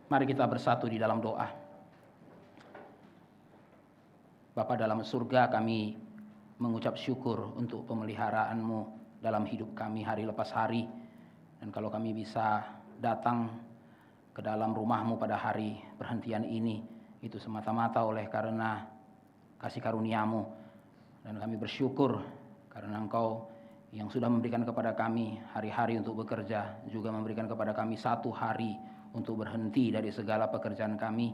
Mari kita bersatu di dalam doa. Bapa dalam surga, kami mengucap syukur untuk pemeliharaan-Mu dalam hidup kami hari lepas hari. Dan kalau kami bisa datang ke dalam rumah-Mu pada hari perhentian ini, itu semata-mata oleh karena kasih karunia-Mu. Dan kami bersyukur karena Engkau yang sudah memberikan kepada kami hari-hari untuk bekerja, juga memberikan kepada kami satu hari untuk berhenti dari segala pekerjaan kami.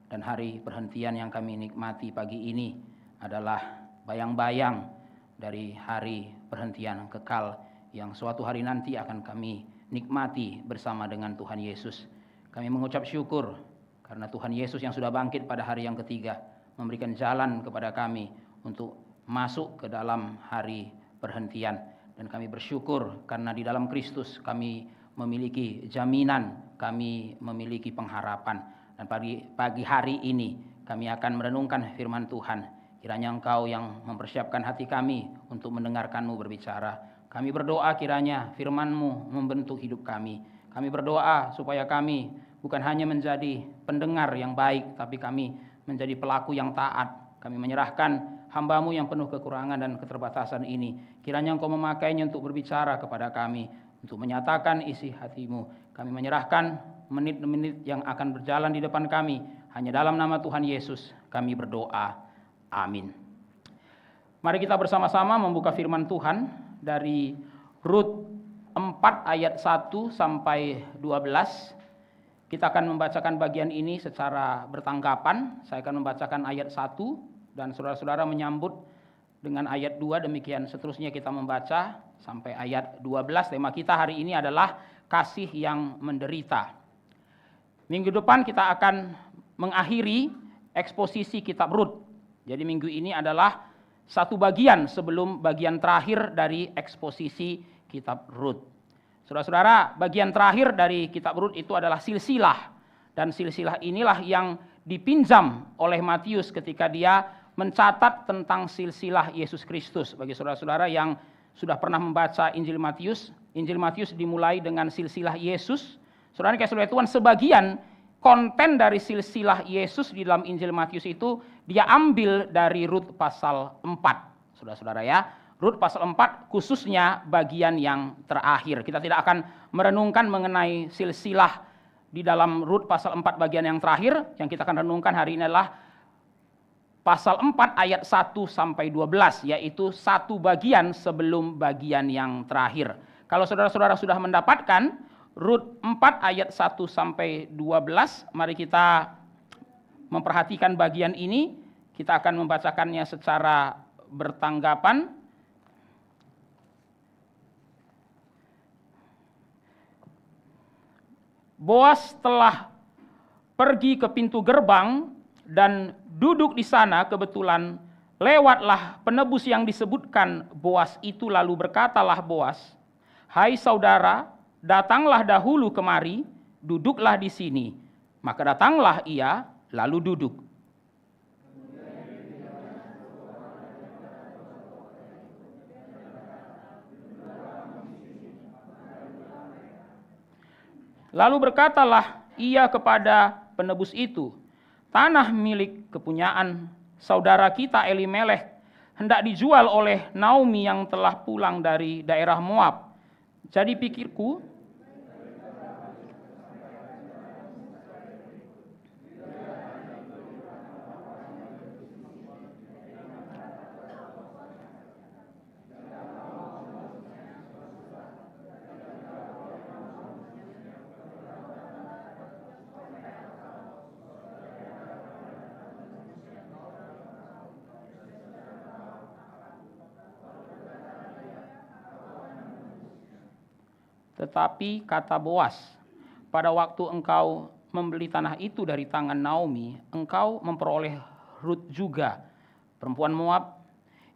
Dan hari perhentian yang kami nikmati pagi ini adalah bayang-bayang dari hari perhentian kekal yang suatu hari nanti akan kami nikmati bersama dengan Tuhan Yesus. Kami mengucap syukur karena Tuhan Yesus yang sudah bangkit pada hari yang ketiga memberikan jalan kepada kami untuk masuk ke dalam hari perhentian. Dan kami bersyukur karena di dalam Kristus kami memiliki jaminan, kami memiliki pengharapan. Dan pagi hari ini kami akan merenungkan firman Tuhan. Kiranya Engkau yang mempersiapkan hati kami untuk mendengarkan-Mu berbicara. Kami berdoa kiranya firman-Mu membentuk hidup kami. Kami berdoa supaya kami bukan hanya menjadi pendengar yang baik, tapi kami menjadi pelaku yang taat. Kami menyerahkan hamba-Mu yang penuh kekurangan dan keterbatasan ini. Kiranya Engkau memakainya untuk berbicara kepada kami, untuk menyatakan isi hati-Mu. Kami menyerahkan menit-menit yang akan berjalan di depan kami. Hanya dalam nama Tuhan Yesus kami berdoa. Amin. Mari kita bersama-sama membuka firman Tuhan dari Rut 4 ayat 1 sampai 12. Kita akan membacakan bagian ini secara bertanggapan. Saya akan membacakan ayat 1 dan saudara-saudara menyambut dengan ayat 2, demikian seterusnya kita membaca sampai ayat 12. Tema kita hari ini adalah kasih yang menderita. Minggu depan kita akan mengakhiri eksposisi kitab Rut. Jadi minggu ini adalah satu bagian sebelum bagian terakhir dari eksposisi kitab Rut. Saudara-saudara, bagian terakhir dari kitab Rut itu adalah silsilah. Dan silsilah inilah yang dipinjam oleh Matius ketika dia mencatat tentang silsilah Yesus Kristus. Bagi saudara-saudara yang sudah pernah membaca Injil Matius dimulai dengan silsilah Yesus. Saudara kasih oleh Tuhan, sebagian konten dari silsilah Yesus di dalam Injil Matius itu dia ambil dari Rut pasal 4. Saudara-saudara ya, Rut pasal 4 khususnya bagian yang terakhir. Kita tidak akan merenungkan mengenai silsilah di dalam Rut pasal 4 bagian yang terakhir. Yang kita akan renungkan hari ini adalah pasal 4 ayat 1 sampai 12, yaitu satu bagian sebelum bagian yang terakhir. Kalau saudara-saudara sudah mendapatkan Rut 4 ayat 1 sampai 12, mari kita memperhatikan bagian ini. Kita akan membacakannya secara bertanggapan. Boas telah pergi ke pintu gerbang dan duduk di sana, kebetulan lewatlah penebus yang disebutkan Boas itu, lalu berkatalah Boas, "Hai saudara, datanglah dahulu kemari, duduklah di sini." Maka datanglah ia, lalu duduk. Lalu berkatalah ia kepada penebus itu, "Tanah milik kepunyaan saudara kita Elimelech hendak dijual oleh Naomi yang telah pulang dari daerah Moab. Jadi pikirku, tetapi kata Boas, pada waktu engkau membeli tanah itu dari tangan Naomi, engkau memperoleh Rut juga, perempuan Moab,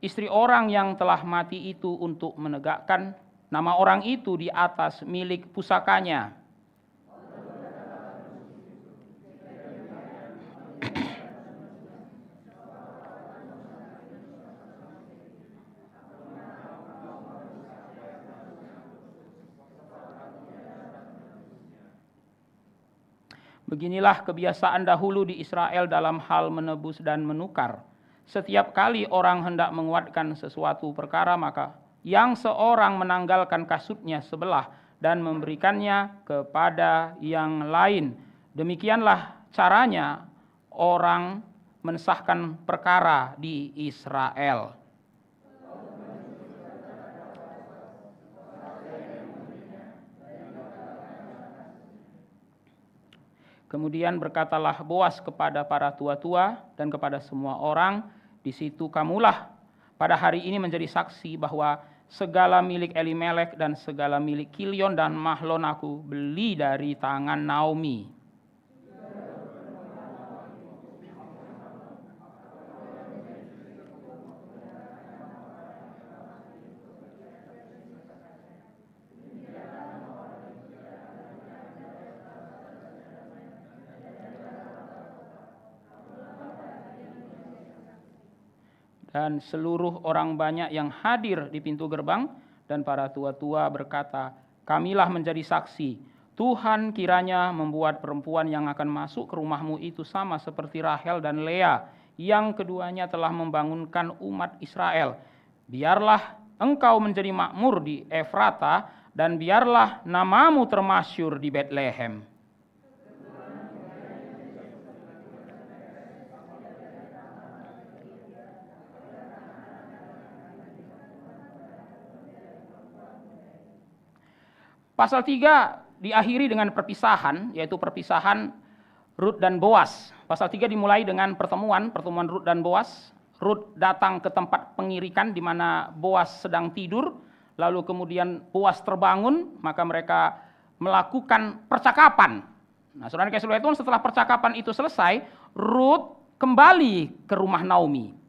istri orang yang telah mati itu, untuk menegakkan nama orang itu di atas milik pusakanya." Beginilah kebiasaan dahulu di Israel dalam hal menebus dan menukar. Setiap kali orang hendak menguatkan sesuatu perkara, maka yang seorang menanggalkan kasutnya sebelah dan memberikannya kepada yang lain. Demikianlah caranya orang mensahkan perkara di Israel. Kemudian berkatalah Boas kepada para tua-tua dan kepada semua orang, di situ kamulah pada hari ini menjadi saksi bahwa segala milik Elimelek dan segala milik Kilion dan Mahlon aku beli dari tangan Naomi. Dan seluruh orang banyak yang hadir di pintu gerbang dan para tua-tua berkata, kamilah menjadi saksi. Tuhan kiranya membuat perempuan yang akan masuk ke rumahmu itu sama seperti Rahel dan Lea, yang keduanya telah membangunkan umat Israel. Biarlah engkau menjadi makmur di Efrata, dan biarlah namamu termasyur di Betlehem. Pasal 3 diakhiri dengan perpisahan, yaitu perpisahan Rut dan Boas. Pasal 3 dimulai dengan pertemuan Rut dan Boas. Rut datang ke tempat pengirikan di mana Boas sedang tidur, lalu kemudian Boas terbangun, maka mereka melakukan percakapan. Nah, saudara kasih Tuhan, setelah percakapan itu selesai, Rut kembali ke rumah Naomi.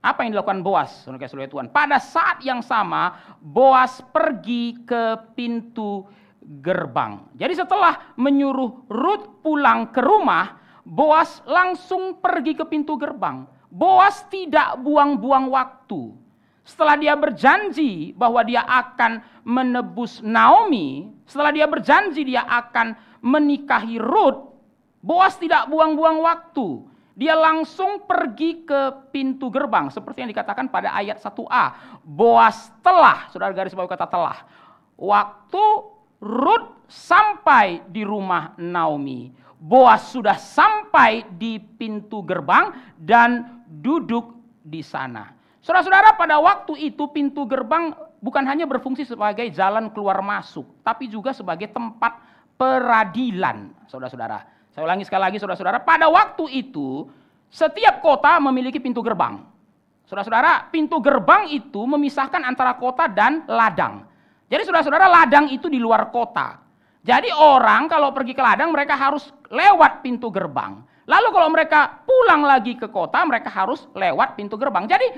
Apa yang dilakukan Boas, saudara kasih Tuhan? Pada saat yang sama, Boas pergi ke pintu gerbang. Jadi setelah menyuruh Rut pulang ke rumah, Boas langsung pergi ke pintu gerbang. Boas tidak buang-buang waktu. Setelah dia berjanji bahwa dia akan menebus Naomi, setelah dia berjanji dia akan menikahi Rut, Boas tidak buang-buang waktu. Dia langsung pergi ke pintu gerbang seperti yang dikatakan pada ayat 1a. Boas telah, saudara garis bawah kata telah, waktu Rut sampai di rumah Naomi, Boas sudah sampai di pintu gerbang dan duduk di sana. Saudara-saudara, pada waktu itu pintu gerbang bukan hanya berfungsi sebagai jalan keluar masuk, tapi juga sebagai tempat peradilan. Saudara-saudara, saya ulangi sekali lagi, saudara-saudara, pada waktu itu setiap kota memiliki pintu gerbang. Saudara-saudara, pintu gerbang itu memisahkan antara kota dan ladang. Jadi saudara-saudara, ladang itu di luar kota. Jadi orang kalau pergi ke ladang mereka harus lewat pintu gerbang. Lalu kalau mereka pulang lagi ke kota mereka harus lewat pintu gerbang. Jadi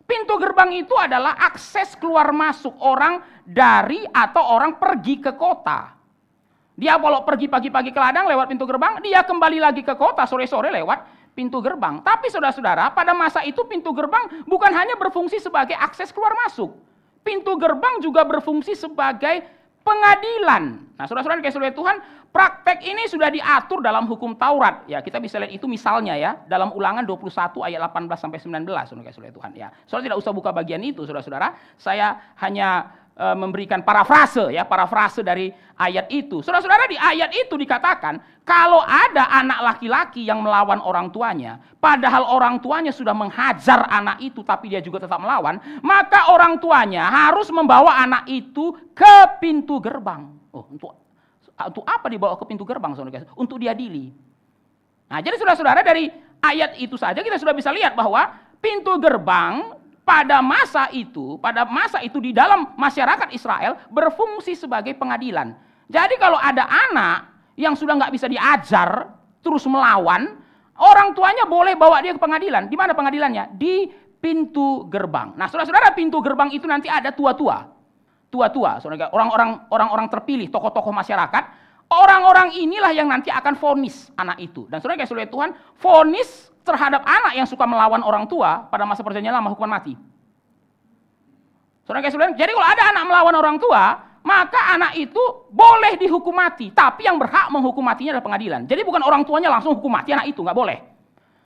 pintu gerbang itu adalah akses keluar masuk orang dari atau orang pergi ke kota. Dia kalau pergi pagi-pagi ke ladang lewat pintu gerbang, dia kembali lagi ke kota sore-sore lewat pintu gerbang. Tapi saudara-saudara, pada masa itu pintu gerbang bukan hanya berfungsi sebagai akses keluar masuk. Pintu gerbang juga berfungsi sebagai pengadilan. Nah, saudara-saudara kasih oleh Tuhan, praktek ini sudah diatur dalam hukum Taurat. Ya, kita bisa lihat itu misalnya ya, dalam Ulangan 21 ayat 18 sampai 19, saudara kasih oleh Tuhan ya. Saudara tidak usah buka bagian itu, saudara-saudara. Saya hanya memberikan parafrase dari ayat itu. Saudara-saudara, di ayat itu dikatakan kalau ada anak laki-laki yang melawan orang tuanya, padahal orang tuanya sudah menghajar anak itu tapi dia juga tetap melawan, maka orang tuanya harus membawa anak itu ke pintu gerbang. Oh, untuk apa dibawa ke pintu gerbang, saudara? Untuk diadili. Nah, jadi saudara-saudara, dari ayat itu saja kita sudah bisa lihat bahwa pintu gerbang pada masa itu di dalam masyarakat Israel berfungsi sebagai pengadilan. Jadi kalau ada anak yang sudah nggak bisa diajar terus melawan, orang tuanya boleh bawa dia ke pengadilan. Di mana pengadilannya? Di pintu gerbang. Nah, saudara-saudara, pintu gerbang itu nanti ada tua-tua, saudara, orang-orang terpilih, tokoh-tokoh masyarakat. Orang-orang inilah yang nanti akan vonis anak itu. Dan saudara kasih oleh Tuhan, vonis terhadap anak yang suka melawan orang tua pada masa perjanjian lama hukuman mati. Saudara kasih oleh Tuhan, jadi kalau ada anak melawan orang tua, maka anak itu boleh dihukum mati. Tapi yang berhak menghukum matinya adalah pengadilan. Jadi bukan orang tuanya langsung hukum mati anak itu, nggak boleh.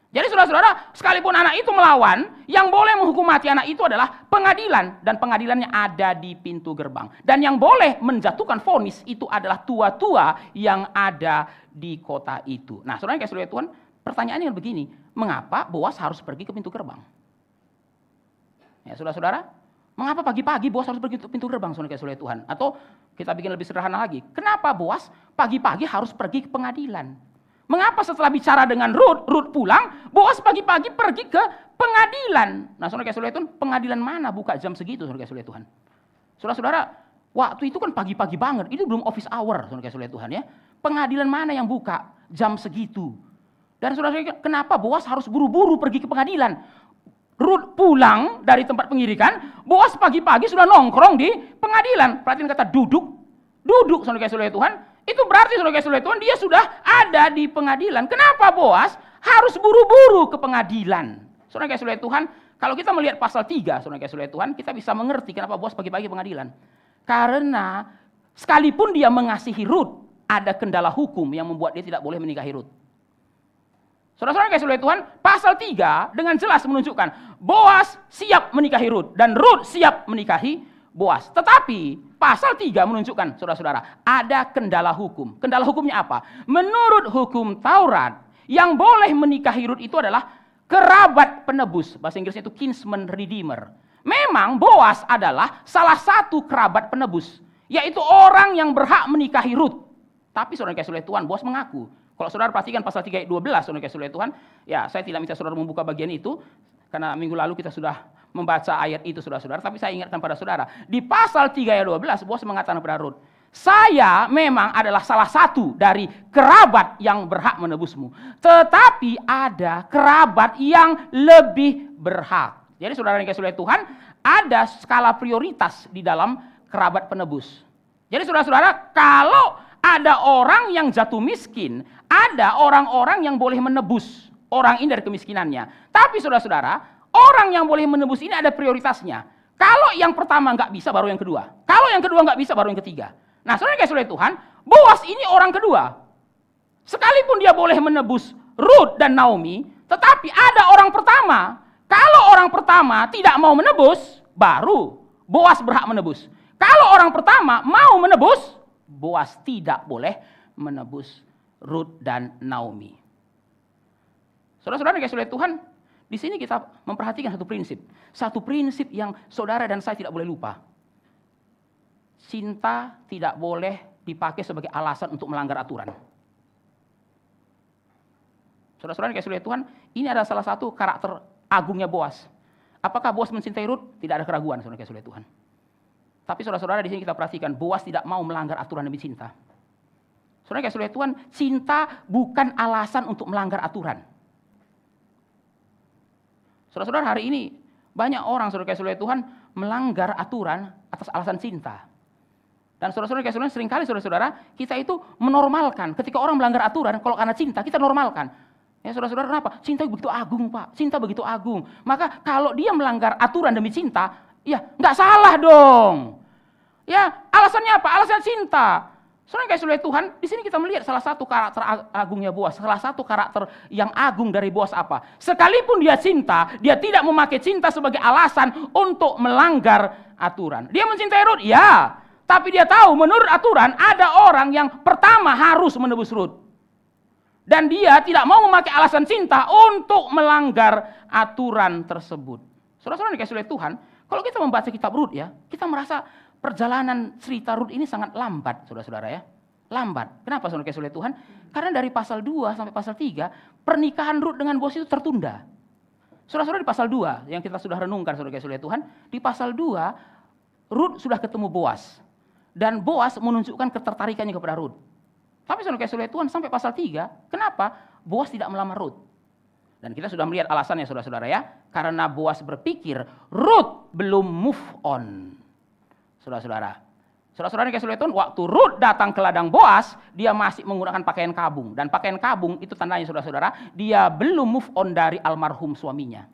Jadi saudara-saudara, sekalipun anak itu melawan, yang boleh menghukum mati anak itu adalah pengadilan. Dan pengadilannya ada di pintu gerbang. Dan yang boleh menjatuhkan vonis itu adalah tua-tua yang ada di kota itu. Nah, saudara yang kasih Tuhan, pertanyaannya begini, mengapa Boas harus pergi ke pintu gerbang? Ya, saudara-saudara, mengapa pagi-pagi Boas harus pergi ke pintu gerbang, saudara kasih Tuhan? Atau kita bikin lebih sederhana lagi, kenapa Boas pagi-pagi harus pergi ke pengadilan? Mengapa setelah bicara dengan Rut pulang, Boas pagi-pagi pergi ke pengadilan? Nah, saudara kasih Tuhan, pengadilan mana buka jam segitu, saudara kasih Tuhan? Saudara-saudara, waktu itu kan pagi-pagi banget, itu belum office hour, saudara kasih Tuhan ya. Pengadilan mana yang buka jam segitu? Dan saudara, kenapa Boas harus buru-buru pergi ke pengadilan? Rut pulang dari tempat pengirikan, Boas pagi-pagi sudah nongkrong di pengadilan. Perhatikan kata duduk, saudara kasih Tuhan. Itu berarti saudara kasih Tuhan, dia sudah ada di pengadilan. Kenapa Boas harus buru-buru ke pengadilan? Saudara kasih Tuhan, kalau kita melihat pasal 3, saudara kasih Tuhan, kita bisa mengerti kenapa Boas pagi-pagi pengadilan. Karena sekalipun dia mengasihi Rut, ada kendala hukum yang membuat dia tidak boleh menikahi Rut. Saudara-saudara kasih Tuhan, pasal 3 dengan jelas menunjukkan Boas siap menikahi Rut dan Rut siap menikahi Boas. Tetapi pasal 3 menunjukkan, saudara-saudara, ada kendala hukum. Kendala hukumnya apa? Menurut hukum Taurat, yang boleh menikahi Rut itu adalah kerabat penebus. Bahasa Inggrisnya itu kinsman redeemer. Memang Boas adalah salah satu kerabat penebus, yaitu orang yang berhak menikahi Rut. Tapi saudara kasih Tuhan, Boas mengaku. Kalau saudara perhatikan pasal 3 ayat 12, saudara kasih Tuhan, ya saya tidak minta saudara membuka bagian itu, karena minggu lalu kita sudah membaca ayat itu saudara-saudara, tapi saya ingatkan pada saudara, di pasal 3 ayat 12, Boas mengatakan kepada Rut, saya memang adalah salah satu dari kerabat yang berhak menebusmu, tetapi ada kerabat yang lebih berhak. Jadi saudara yang kasih Tuhan, ada skala prioritas di dalam kerabat penebus. Jadi saudara-saudara, kalau ada orang yang jatuh miskin, ada orang-orang yang boleh menebus orang ini dari kemiskinannya. Tapi saudara-saudara, orang yang boleh menebus ini ada prioritasnya. Kalau yang pertama nggak bisa, baru yang kedua. Kalau yang kedua nggak bisa, baru yang ketiga. Nah, saudara kasih Tuhan, Boas ini orang kedua. Sekalipun dia boleh menebus Rut dan Naomi, tetapi ada orang pertama. Kalau orang pertama tidak mau menebus, baru Boas berhak menebus. Kalau orang pertama mau menebus, Boas tidak boleh menebus Rut dan Naomi. Saudara-saudara kasih Tuhan, di sini kita memperhatikan satu prinsip. Satu prinsip yang saudara dan saya tidak boleh lupa. Cinta tidak boleh dipakai sebagai alasan untuk melanggar aturan. Saudara-saudara kasih Tuhan, ini adalah salah satu karakter agungnya Boas. Apakah Boas mencintai Rut? Tidak ada keraguan, saudara kasih Tuhan. Tapi saudara-saudara di sini kita perhatikan, Boas tidak mau melanggar aturan demi cinta. Saudara kasih Tuhan, cinta bukan alasan untuk melanggar aturan. Saudara-saudara, hari ini banyak orang, saudara kasih Tuhan, melanggar aturan atas alasan cinta. Dan saudara-saudara kasih Tuhan, seringkali saudara-saudara, kita itu menormalkan. Ketika orang melanggar aturan, kalau karena cinta, kita normalkan. Ya saudara-saudara, kenapa? Cinta begitu agung, Pak. Cinta begitu agung. Maka kalau dia melanggar aturan demi cinta, ya nggak salah dong. Ya, alasannya apa? Alasan cinta. Saudara kasih Tuhan, di sini kita melihat salah satu karakter agungnya Boas, salah satu karakter yang agung dari Boas apa? Sekalipun dia cinta, dia tidak memakai cinta sebagai alasan untuk melanggar aturan. Dia mencintai Rut, ya, tapi dia tahu menurut aturan ada orang yang pertama harus menebus Rut. Dan dia tidak mau memakai alasan cinta untuk melanggar aturan tersebut. Saudara-saudara dikasih oleh Tuhan, kalau kita membaca kitab Rut ya, kita merasa perjalanan cerita Rut ini sangat lambat, saudara-saudara ya. Lambat. Kenapa saudara dikasih oleh Tuhan? Karena dari pasal 2 sampai pasal 3, pernikahan Rut dengan Boas itu tertunda. Saudara-saudara di pasal 2, yang kita sudah renungkan saudara dikasih oleh Tuhan, di pasal 2, Rut sudah ketemu Boas. Dan Boas menunjukkan ketertarikannya kepada Rut. Tapi saudara kasih oleh Tuhan sampai pasal 3, kenapa Boas tidak melamar Rut? Dan kita sudah melihat alasannya saudara-saudara ya. Karena Boas berpikir Rut belum move on. Saudara-saudara. Saudara-saudara kasih oleh Tuhan, waktu Rut datang ke ladang Boas, dia masih menggunakan pakaian kabung. Dan pakaian kabung itu tandanya saudara-saudara, dia belum move on dari almarhum suaminya.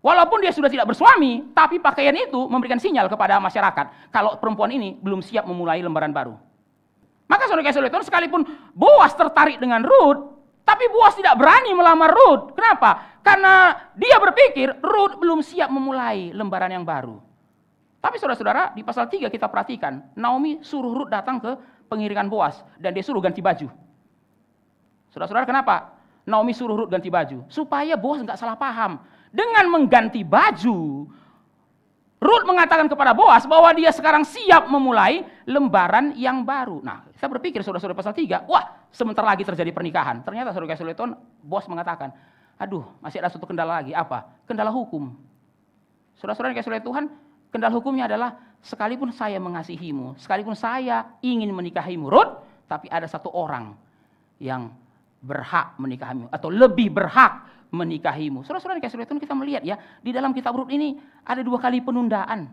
Walaupun dia sudah tidak bersuami, tapi pakaian itu memberikan sinyal kepada masyarakat kalau perempuan ini belum siap memulai lembaran baru. Maka saudara-saudara Tuhan, sekalipun Boas tertarik dengan Rut, tapi Boas tidak berani melamar Rut. Kenapa? Karena dia berpikir Rut belum siap memulai lembaran yang baru. Tapi saudara-saudara, di pasal 3 kita perhatikan, Naomi suruh Rut datang ke pengiringan Boas dan dia suruh ganti baju. Saudara-saudara, kenapa Naomi suruh Rut ganti baju? Supaya Boas nggak salah paham. Dengan mengganti baju, Rut mengatakan kepada Boas bahwa dia sekarang siap memulai lembaran yang baru. Nah, saya berpikir saudara-saudara pasal 3, wah sebentar lagi terjadi pernikahan. Ternyata saudara-saudara Tuhan, Boas mengatakan, aduh masih ada satu kendala lagi. Apa? Kendala hukum. Saudara-saudara Tuhan, kendala hukumnya adalah sekalipun saya mengasihimu, sekalipun saya ingin menikahimu Rut, tapi ada satu orang yang berhak menikahimu atau lebih berhak menikahimu. Saudara-saudara Tuhan, kita melihat ya, di dalam kitab Rut ini ada 2 kali penundaan.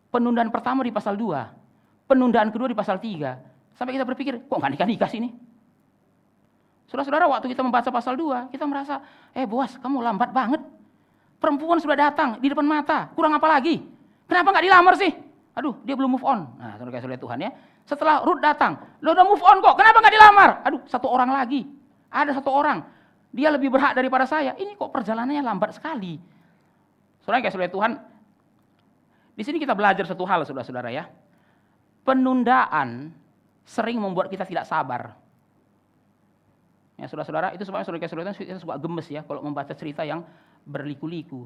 Penundaan pertama di pasal 2, penundaan kedua di pasal 3. Sampai kita berpikir, kok nggak nikah-nikah sini? Saudara-saudara, waktu kita membaca pasal 2, kita merasa, Boas, kamu lambat banget. Perempuan sudah datang di depan mata, kurang apa lagi? Kenapa nggak dilamar sih? Aduh, dia belum move on. Nah, saudara-saudara Tuhan ya, setelah Rut datang, lo udah move on kok, kenapa nggak dilamar? Aduh, satu orang lagi. Ada satu orang, dia lebih berhak daripada saya. Ini kok perjalanannya lambat sekali. Saudara Tuhan, di sini kita belajar satu hal, saudara-saudara ya. Penundaan sering membuat kita tidak sabar. Ya, saudara-saudara, itu sebabnya saudara-saudara kita suka gemes ya kalau membaca cerita yang berliku-liku.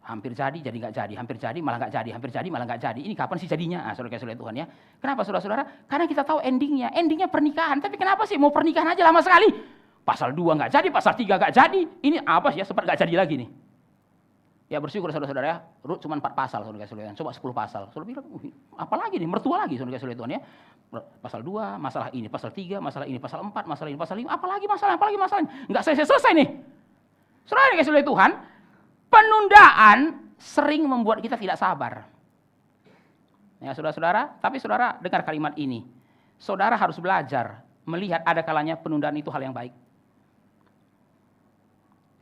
Hampir jadi nggak jadi, hampir jadi malah nggak jadi, hampir jadi malah nggak jadi. Ini kapan sih jadinya? Nah, saudara-saudara Tuhan ya. Kenapa saudara-saudara? Karena kita tahu endingnya pernikahan. Tapi kenapa sih mau pernikahan aja lama sekali? Pasal 2 nggak jadi, pasal 3 nggak jadi. Ini apa sih ya, sempat nggak jadi lagi nih. Ya bersyukur saudara-saudara ya, Rut cuma 4 pasal saudara-saudara, coba 10 pasal. Saudara bilang, apa lagi nih, mertua lagi saudara-saudara Tuhan ya. Pasal 2, masalah ini, pasal 3, masalah ini, pasal 4, masalah ini, pasal 5, apalagi masalahnya, nggak selesai nih. Saudara-saudara Tuhan, penundaan sering membuat kita tidak sabar. Ya saudara-saudara, tapi saudara dengar kalimat ini. Saudara harus belajar melihat ada kalanya penundaan itu hal yang baik.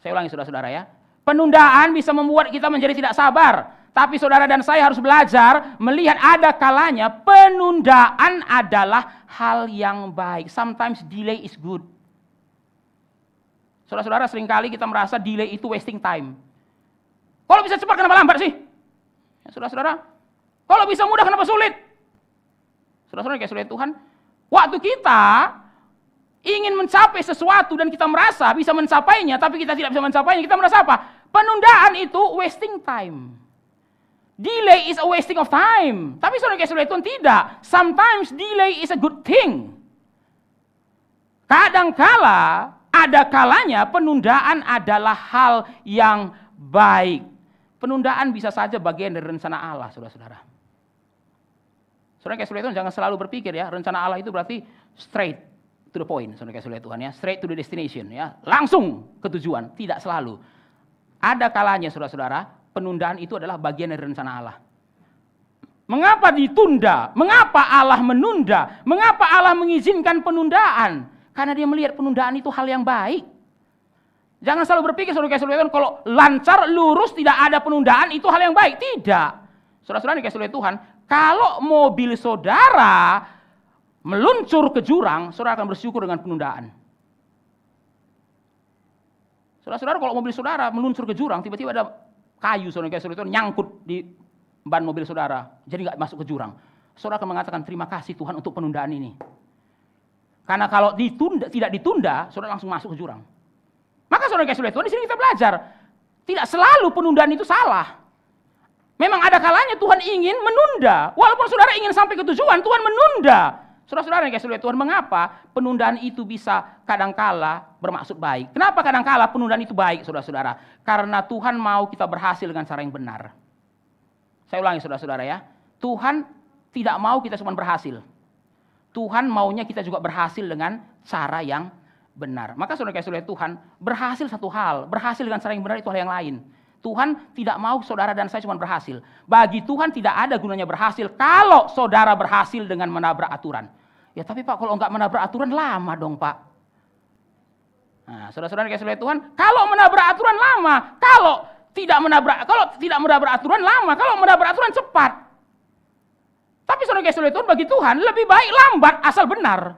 Saya ulangi saudara-saudara ya. Penundaan bisa membuat kita menjadi tidak sabar. Tapi saudara dan saya harus belajar melihat ada kalanya penundaan adalah hal yang baik. Sometimes delay is good. Saudara-saudara, seringkali kita merasa delay itu wasting time. Kalau bisa cepat kenapa lambat sih? Ya, saudara-saudara, kalau bisa mudah kenapa sulit? Saudara-saudara kayak saudara Tuhan, waktu kita ingin mencapai sesuatu dan kita merasa bisa mencapainya, tapi kita tidak bisa mencapainya, kita merasa apa? Penundaan itu wasting time. Delay is a wasting of time. Tapi saudara Tuhan tidak. Sometimes delay is a good thing. Kadangkala, ada kalanya penundaan adalah hal yang baik. Penundaan bisa saja bagian dari rencana Allah, saudara-saudara. Saudara Tuhan, jangan selalu berpikir ya, rencana Allah itu berarti straight to the point, saudara Tuhan ya, straight to the destination ya, langsung ke tujuan. Tidak selalu. Ada kalanya saudara-saudara, penundaan itu adalah bagian dari rencana Allah. Mengapa ditunda? Mengapa Allah menunda? Mengapa Allah mengizinkan penundaan? Karena dia melihat penundaan itu hal yang baik. Jangan selalu berpikir saudara-saudara kalau lancar, lurus, tidak ada penundaan itu hal yang baik. Tidak. Saudara-saudara Tuhan, kalau mobil saudara meluncur ke jurang, saudara akan bersyukur dengan penundaan. Saudara-saudara, kalau mobil saudara meluncur ke jurang, tiba-tiba ada kayu saudara-saudara nyangkut di ban mobil saudara, jadi nggak masuk ke jurang. Saudara akan mengatakan terima kasih Tuhan untuk penundaan ini. Karena kalau tidak ditunda, saudara langsung masuk ke jurang. Maka saudara-saudara Tuhan, di sini kita belajar, tidak selalu penundaan itu salah. Memang ada kalanya Tuhan ingin menunda, walaupun saudara ingin sampai ke tujuan, Tuhan menunda. Saudara-saudara yang kasih Tuhan, mengapa penundaan itu bisa kadangkala bermaksud baik? Kenapa kadangkala penundaan itu baik, saudara-saudara? Karena Tuhan mau kita berhasil dengan cara yang benar. Saya ulangi saudara-saudara ya. Tuhan tidak mau kita cuma berhasil. Tuhan maunya kita juga berhasil dengan cara yang benar. Maka saudara-saudara Tuhan, berhasil satu hal, berhasil dengan cara yang benar itu hal yang lain. Tuhan tidak mau saudara dan saya cuma berhasil. Bagi Tuhan tidak ada gunanya berhasil kalau saudara berhasil dengan menabrak aturan. Ya tapi Pak, kalau enggak menabrak aturan lama dong Pak. Nah, saudara-saudara yang kasih Tuhan, kalau menabrak aturan lama, kalau Kalau tidak menabrak aturan lama, kalau menabrak aturan cepat. Tapi saudara kasih oleh Tuhan, bagi Tuhan lebih baik lambat asal benar.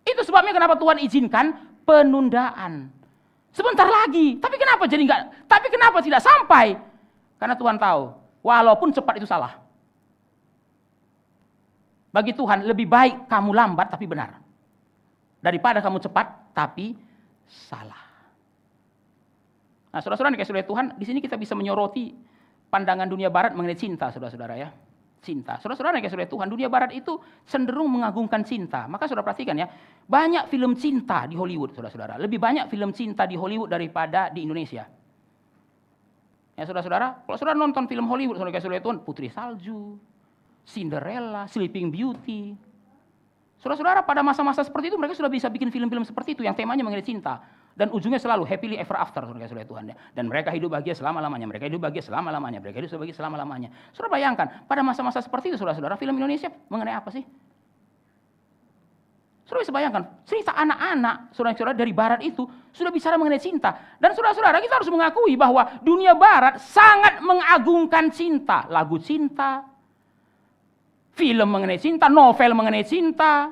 Itu sebabnya kenapa Tuhan izinkan penundaan. Sebentar lagi, tapi kenapa tidak sampai? Karena Tuhan tahu, walaupun cepat itu salah. Bagi Tuhan lebih baik kamu lambat tapi benar. Daripada kamu cepat tapi salah. Nah, saudara-saudara dikasih oleh Tuhan, di sini kita bisa menyoroti pandangan dunia barat mengenai cinta, saudara-saudara ya. Cinta. Saudara-saudara dikasih oleh Tuhan, dunia barat itu cenderung mengagungkan cinta. Maka saudara perhatikan ya, banyak film cinta di Hollywood, saudara-saudara. Lebih banyak film cinta di Hollywood daripada di Indonesia. Ya saudara-saudara, kalau saudara nonton film Hollywood, saudara dikasih oleh Tuhan, Putri Salju, Cinderella, Sleeping Beauty. Saudara-saudara, pada masa-masa seperti itu mereka sudah bisa bikin film-film seperti itu yang temanya mengenai cinta. Dan ujungnya selalu happily ever after, saudara kasih oleh Tuhan. Dan mereka hidup bahagia selama-lamanya, mereka hidup bahagia selama-lamanya, mereka hidup bahagia selama-lamanya. Saudara bayangkan, pada masa-masa seperti itu, saudara-saudara, film Indonesia mengenai apa sih? Saudara bisa bayangkan, cerita anak-anak, saudara-saudara dari barat itu, sudah bicara mengenai cinta. Dan saudara-saudara, kita harus mengakui bahwa dunia barat sangat mengagungkan cinta. Lagu cinta, film mengenai cinta, novel mengenai cinta.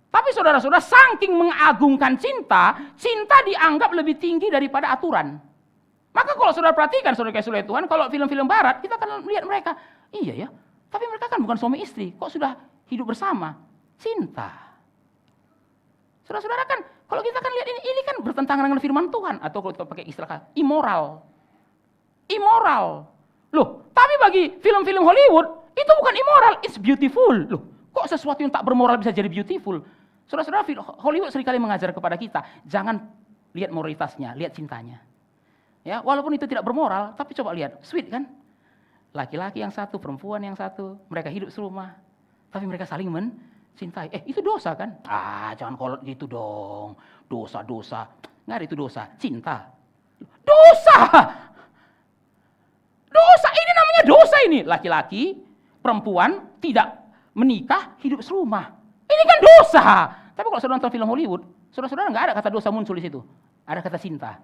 Tapi saudara-saudara, saking mengagungkan cinta, cinta dianggap lebih tinggi daripada aturan. Maka kalau saudara perhatikan, saudara kasih oleh Tuhan, kalau film-film barat, kita akan melihat mereka, iya ya, tapi mereka kan bukan suami istri, kok sudah hidup bersama? Cinta. Saudara-saudara kan, kalau kita kan lihat ini kan bertentangan dengan firman Tuhan, atau kalau kita pakai istilah immoral. Immoral. Loh, tapi bagi film-film Hollywood, itu bukan immoral, it's beautiful. Loh, kok sesuatu yang tak bermoral bisa jadi beautiful? Saudara-saudara, Hollywood seringkali mengajar kepada kita, jangan lihat moralitasnya, lihat cintanya. Ya, walaupun itu tidak bermoral, tapi coba lihat, sweet kan? Laki-laki yang satu, perempuan yang satu, mereka hidup serumah, tapi mereka saling mencintai. Itu dosa kan? Jangan kolot gitu dong. Dosa-dosa. Nggak ada itu dosa, cinta. Dosa! Dosa, ini namanya dosa ini. Laki-laki, perempuan, tidak menikah, hidup serumah. Ini kan dosa. Tapi kalau saudara nonton film Hollywood, saudara-saudara nggak ada kata dosa muncul di situ. Ada kata cinta.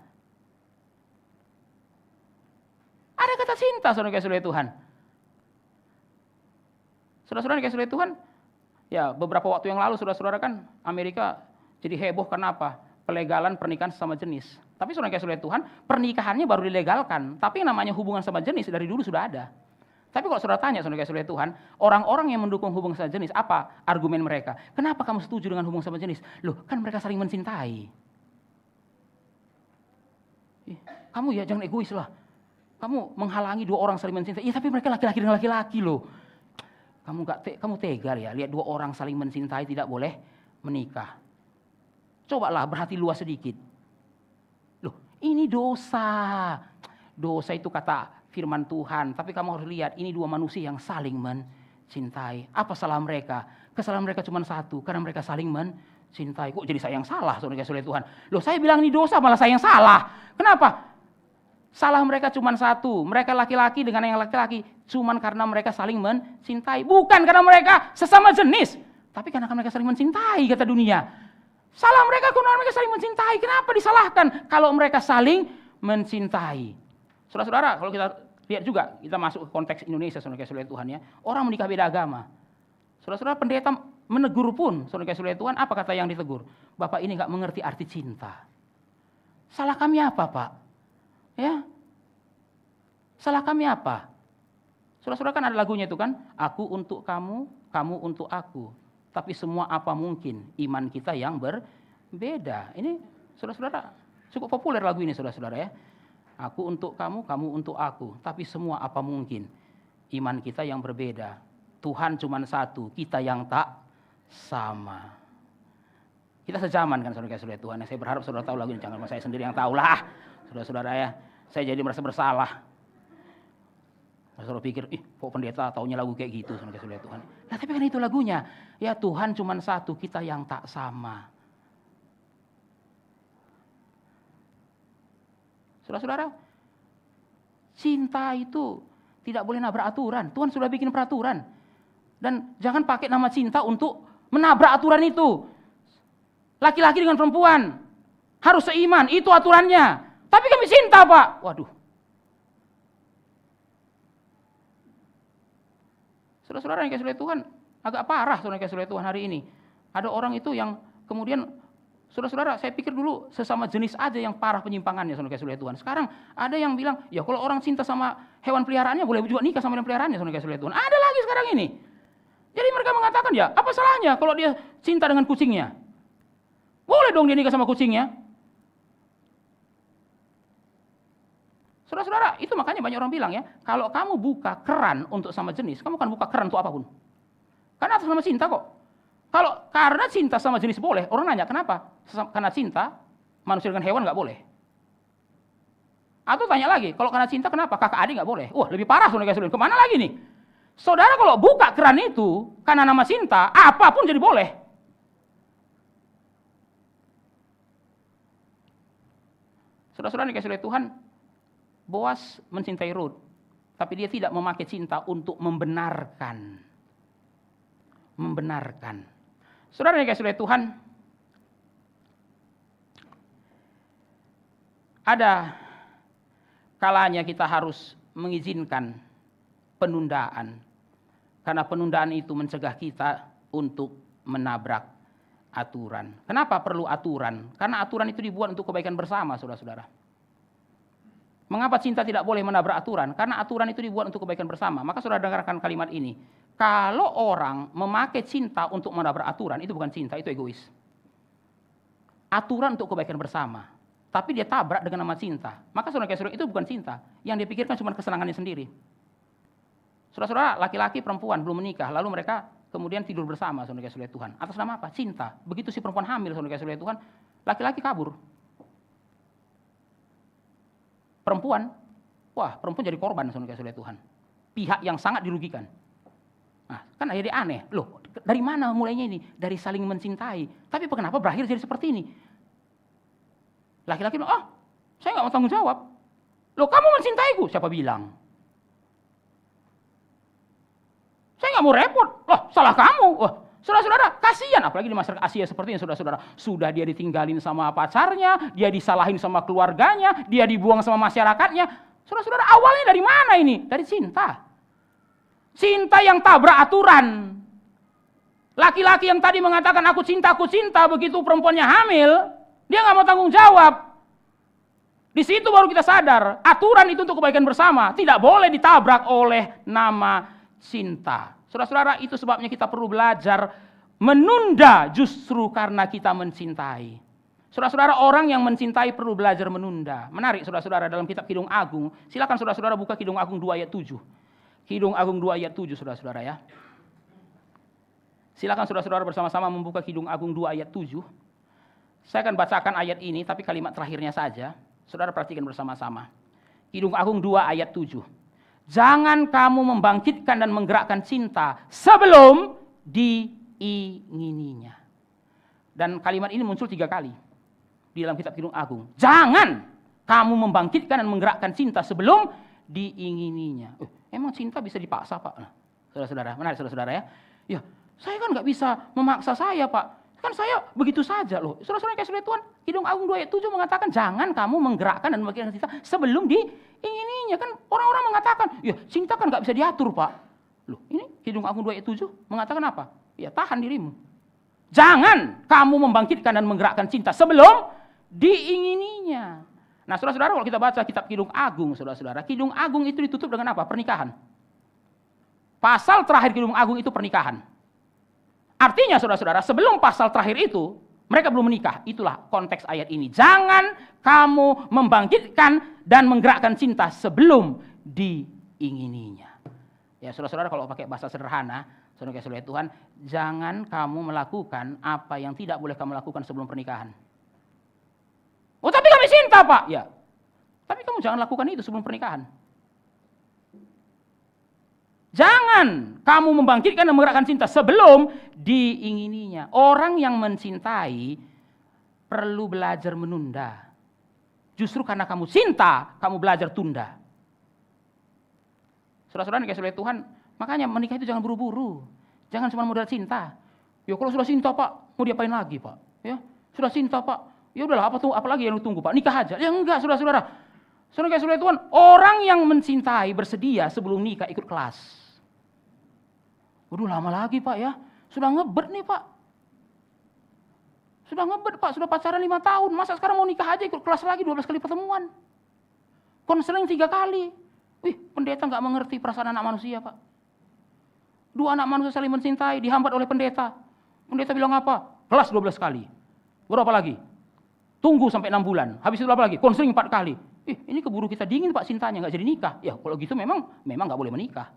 Ada kata cinta, saudara kasih oleh Tuhan. Saudara-saudara kasih oleh Tuhan, ya beberapa waktu yang lalu saudara-saudara kan Amerika jadi heboh karena apa? Pelegalan pernikahan sesama jenis. Tapi saudara kasih oleh Tuhan, pernikahannya baru dilegalkan. Tapi yang namanya hubungan sama jenis dari dulu sudah ada. Tapi kalau saudara tanya, saudara kasih oleh Tuhan, orang-orang yang mendukung hubungan sama jenis, apa argumen mereka? Kenapa kamu setuju dengan hubungan sama jenis? Loh, kan mereka saling mencintai. Kamu ya jangan egois lah. Kamu menghalangi dua orang saling mencintai. Iya, tapi mereka laki-laki dengan laki-laki loh. Kamu tega ya, lihat dua orang saling mencintai tidak boleh menikah. Cobalah berhati luas sedikit. Loh, ini dosa. Dosa itu kata firman Tuhan, tapi kamu harus lihat ini dua manusia yang saling mencintai. Apa salah mereka? Kesalahan mereka cuma satu, karena mereka saling mencintai. Kok jadi saya yang salah, saudara kasih oleh Tuhan? Loh, saya bilang ini dosa, malah saya yang salah. Kenapa? Salah mereka cuma satu, mereka laki-laki dengan yang laki-laki, cuma karena mereka saling mencintai. Bukan karena mereka sesama jenis, tapi karena mereka saling mencintai, kata dunia. Salah mereka karena mereka saling mencintai. Kenapa disalahkan kalau mereka saling mencintai? Saudara-saudara, kalau kita lihat juga, kita masuk ke konteks Indonesia, saudara kasih oleh Tuhan ya. Orang menikah beda agama. Saudara-saudara, pendeta menegur pun, saudara kasih oleh Tuhan, apa kata yang ditegur? Bapak ini nggak mengerti arti cinta. Salah kami apa, Pak? Ya, salah kami apa? Saudara-saudara kan ada lagunya itu kan, aku untuk kamu, kamu untuk aku. Tapi semua apa mungkin, iman kita yang berbeda. Ini saudara-saudara, cukup populer lagu ini saudara-saudara ya. Aku untuk kamu, kamu untuk aku. Tapi semua apa mungkin, iman kita yang berbeda. Tuhan cuma satu, kita yang tak sama. Kita sejaman kan saudara kasih oleh Tuhan. Saya berharap saudara tahu lagu ini, jangan saya sendiri yang tahu lah. Saudara-saudara ya, saya jadi merasa bersalah. Saudara pikir, kok pendeta taunya lagu kayak gitu, saudara kasih oleh Tuhan. Nah, tapi kan itu lagunya. Ya Tuhan cuma satu, kita yang tak sama. Saudara-saudara, cinta itu tidak boleh nabrak aturan. Tuhan sudah bikin peraturan. Dan jangan pakai nama cinta untuk menabrak aturan itu. Laki-laki dengan perempuan harus seiman, itu aturannya. Tapi kami cinta, Pak. Waduh. Saudara-saudara yang kasih oleh Tuhan, agak parah saudara yang kasih oleh Tuhan hari ini. Ada orang itu yang kemudian, saudara-saudara, saya pikir dulu sesama jenis aja yang parah penyimpangannya saudara yang kasih oleh Tuhan. Sekarang ada yang bilang, ya kalau orang cinta sama hewan peliharaannya, boleh juga nikah sama hewan peliharaannya saudara yang kasih oleh Tuhan. Ada lagi sekarang ini. Jadi mereka mengatakan, ya apa salahnya kalau dia cinta dengan kucingnya? Boleh dong dia nikah sama kucingnya. Saudara-saudara, itu makanya banyak orang bilang ya, kalau kamu buka keran untuk sama jenis, kamu akan buka keran untuk apapun. Karena atas nama cinta kok. Kalau karena cinta sama jenis boleh, orang nanya kenapa? Karena cinta, manusia dengan hewan nggak boleh. Atau tanya lagi, kalau karena cinta kenapa? Kakak adik nggak boleh. Wah, lebih parah saudara. Kemana lagi nih? Saudara kalau buka keran itu, karena nama cinta, apapun jadi boleh. Saudara-saudara dikasih oleh Tuhan, Boas mencintai Rut, tapi dia tidak memakai cinta untuk membenarkan. Saudara yang dikasihi oleh Tuhan, ada kalanya kita harus mengizinkan penundaan, karena penundaan itu mencegah kita untuk menabrak aturan. Kenapa perlu aturan? Karena aturan itu dibuat untuk kebaikan bersama, saudara-saudara. Mengapa cinta tidak boleh menabrak aturan? Karena aturan itu dibuat untuk kebaikan bersama. Maka saudara dengarkan kalimat ini. Kalau orang memakai cinta untuk menabrak aturan, itu bukan cinta, itu egois. Aturan untuk kebaikan bersama. Tapi dia tabrak dengan nama cinta. Maka saudara-saudara, itu bukan cinta. Yang dipikirkan cuma kesenangannya sendiri. Saudara-saudara, laki-laki perempuan belum menikah, lalu mereka kemudian tidur bersama, saudara-saudara Tuhan. Atas nama apa? Cinta. Begitu si perempuan hamil, saudara-saudara Tuhan, laki-laki kabur. Perempuan jadi korban saudara Tuhan. Pihak yang sangat dirugikan. Nah, kan akhirnya aneh. Loh, dari mana mulainya ini? Dari saling mencintai. Tapi kenapa berakhir jadi seperti ini? Laki-laki bilang, saya nggak mau tanggung jawab. Loh, kamu mencintaiku? Siapa bilang? Saya nggak mau repot. Loh, salah kamu. Wah, saudara-saudara, kasihan. Apalagi di masyarakat Asia seperti ini, saudara-saudara. Sudah dia ditinggalin sama pacarnya, dia disalahin sama keluarganya, dia dibuang sama masyarakatnya. Saudara-saudara, awalnya dari mana ini? Dari cinta. Cinta yang tabrak aturan. Laki-laki yang tadi mengatakan aku cinta, begitu perempuannya hamil, dia nggak mau tanggung jawab. Di situ baru kita sadar, aturan itu untuk kebaikan bersama, tidak boleh ditabrak oleh nama cinta. Saudara-saudara, itu sebabnya kita perlu belajar menunda justru karena kita mencintai. Saudara-saudara, orang yang mencintai perlu belajar menunda. Menarik saudara-saudara, dalam kitab Kidung Agung, silakan saudara-saudara buka Kidung Agung 2 ayat 7. Kidung Agung 2 ayat 7 saudara-saudara ya. Silakan saudara-saudara bersama-sama membuka Kidung Agung 2 ayat 7. Saya akan bacakan ayat ini tapi kalimat terakhirnya saja. Saudara perhatikan bersama-sama. Kidung Agung 2 ayat 7. Jangan kamu membangkitkan dan menggerakkan cinta sebelum diingininya. Dan kalimat ini muncul 3 kali di dalam kitab Kidung Agung. Jangan kamu membangkitkan dan menggerakkan cinta sebelum diingininya. Emang cinta bisa dipaksa, Pak? Nah, saudara-saudara, menarik saudara-saudara ya. Ya, saya kan nggak bisa memaksa saya, Pak. Kan saya begitu saja loh. Saudara-saudara kasih oleh Tuhan, Kidung Agung 2 ayat 7 mengatakan jangan kamu menggerakkan dan membangkitkan cinta sebelum diingininya. Kan orang-orang mengatakan, ya cinta kan nggak bisa diatur, Pak. Loh, ini Kidung Agung 2 ayat 7 mengatakan apa? Ya tahan dirimu. Jangan kamu membangkitkan dan menggerakkan cinta sebelum diingininya. Nah, saudara-saudara, kalau kita baca kitab Kidung Agung, saudara-saudara, Kidung Agung itu ditutup dengan apa? Pernikahan. Pasal terakhir Kidung Agung itu pernikahan. Artinya, saudara-saudara, sebelum pasal terakhir itu, mereka belum menikah. Itulah konteks ayat ini. Jangan kamu membangkitkan dan menggerakkan cinta sebelum diingininya. Ya, saudara-saudara, kalau pakai bahasa sederhana, saudara kasih oleh Tuhan, jangan kamu melakukan apa yang tidak boleh kamu lakukan sebelum pernikahan. Oh, tapi kami cinta, Pak. Ya, tapi kamu jangan lakukan itu sebelum pernikahan. Jangan kamu membangkitkan dan menggerakkan cinta sebelum diingininya. Orang yang mencintai perlu belajar menunda. Justru karena kamu cinta, kamu belajar tunda. Saudara-saudara dikasih oleh Tuhan, makanya menikah itu jangan buru-buru. Jangan cuma modal cinta. Ya kalau sudah cinta, Pak, mau diapain lagi, Pak? Ya, sudah cinta, Pak, Ya udahlah, apa lagi yang lu tunggu, Pak? Nikah aja. Ya enggak, saudara-saudara. Saudara Tuhan, orang yang mencintai bersedia sebelum nikah ikut kelas. Waduh, lama lagi, Pak ya. Sudah ngebet nih, Pak. Sudah ngebet, Pak. Sudah pacaran 5 tahun. Masa sekarang mau nikah aja ikut kelas lagi 12 kali pertemuan. Konseling 3 kali. Wih, pendeta nggak mengerti perasaan anak manusia, Pak. 2 anak manusia saling mencintai, dihambat oleh pendeta. Pendeta bilang apa? Kelas 12 kali. Berapa lagi? Tunggu sampai 6 bulan. Habis itu apa lagi? Konseling 4 kali. Ini keburu kita dingin, Pak, cintanya, nggak jadi nikah. Ya, kalau gitu memang nggak boleh menikah.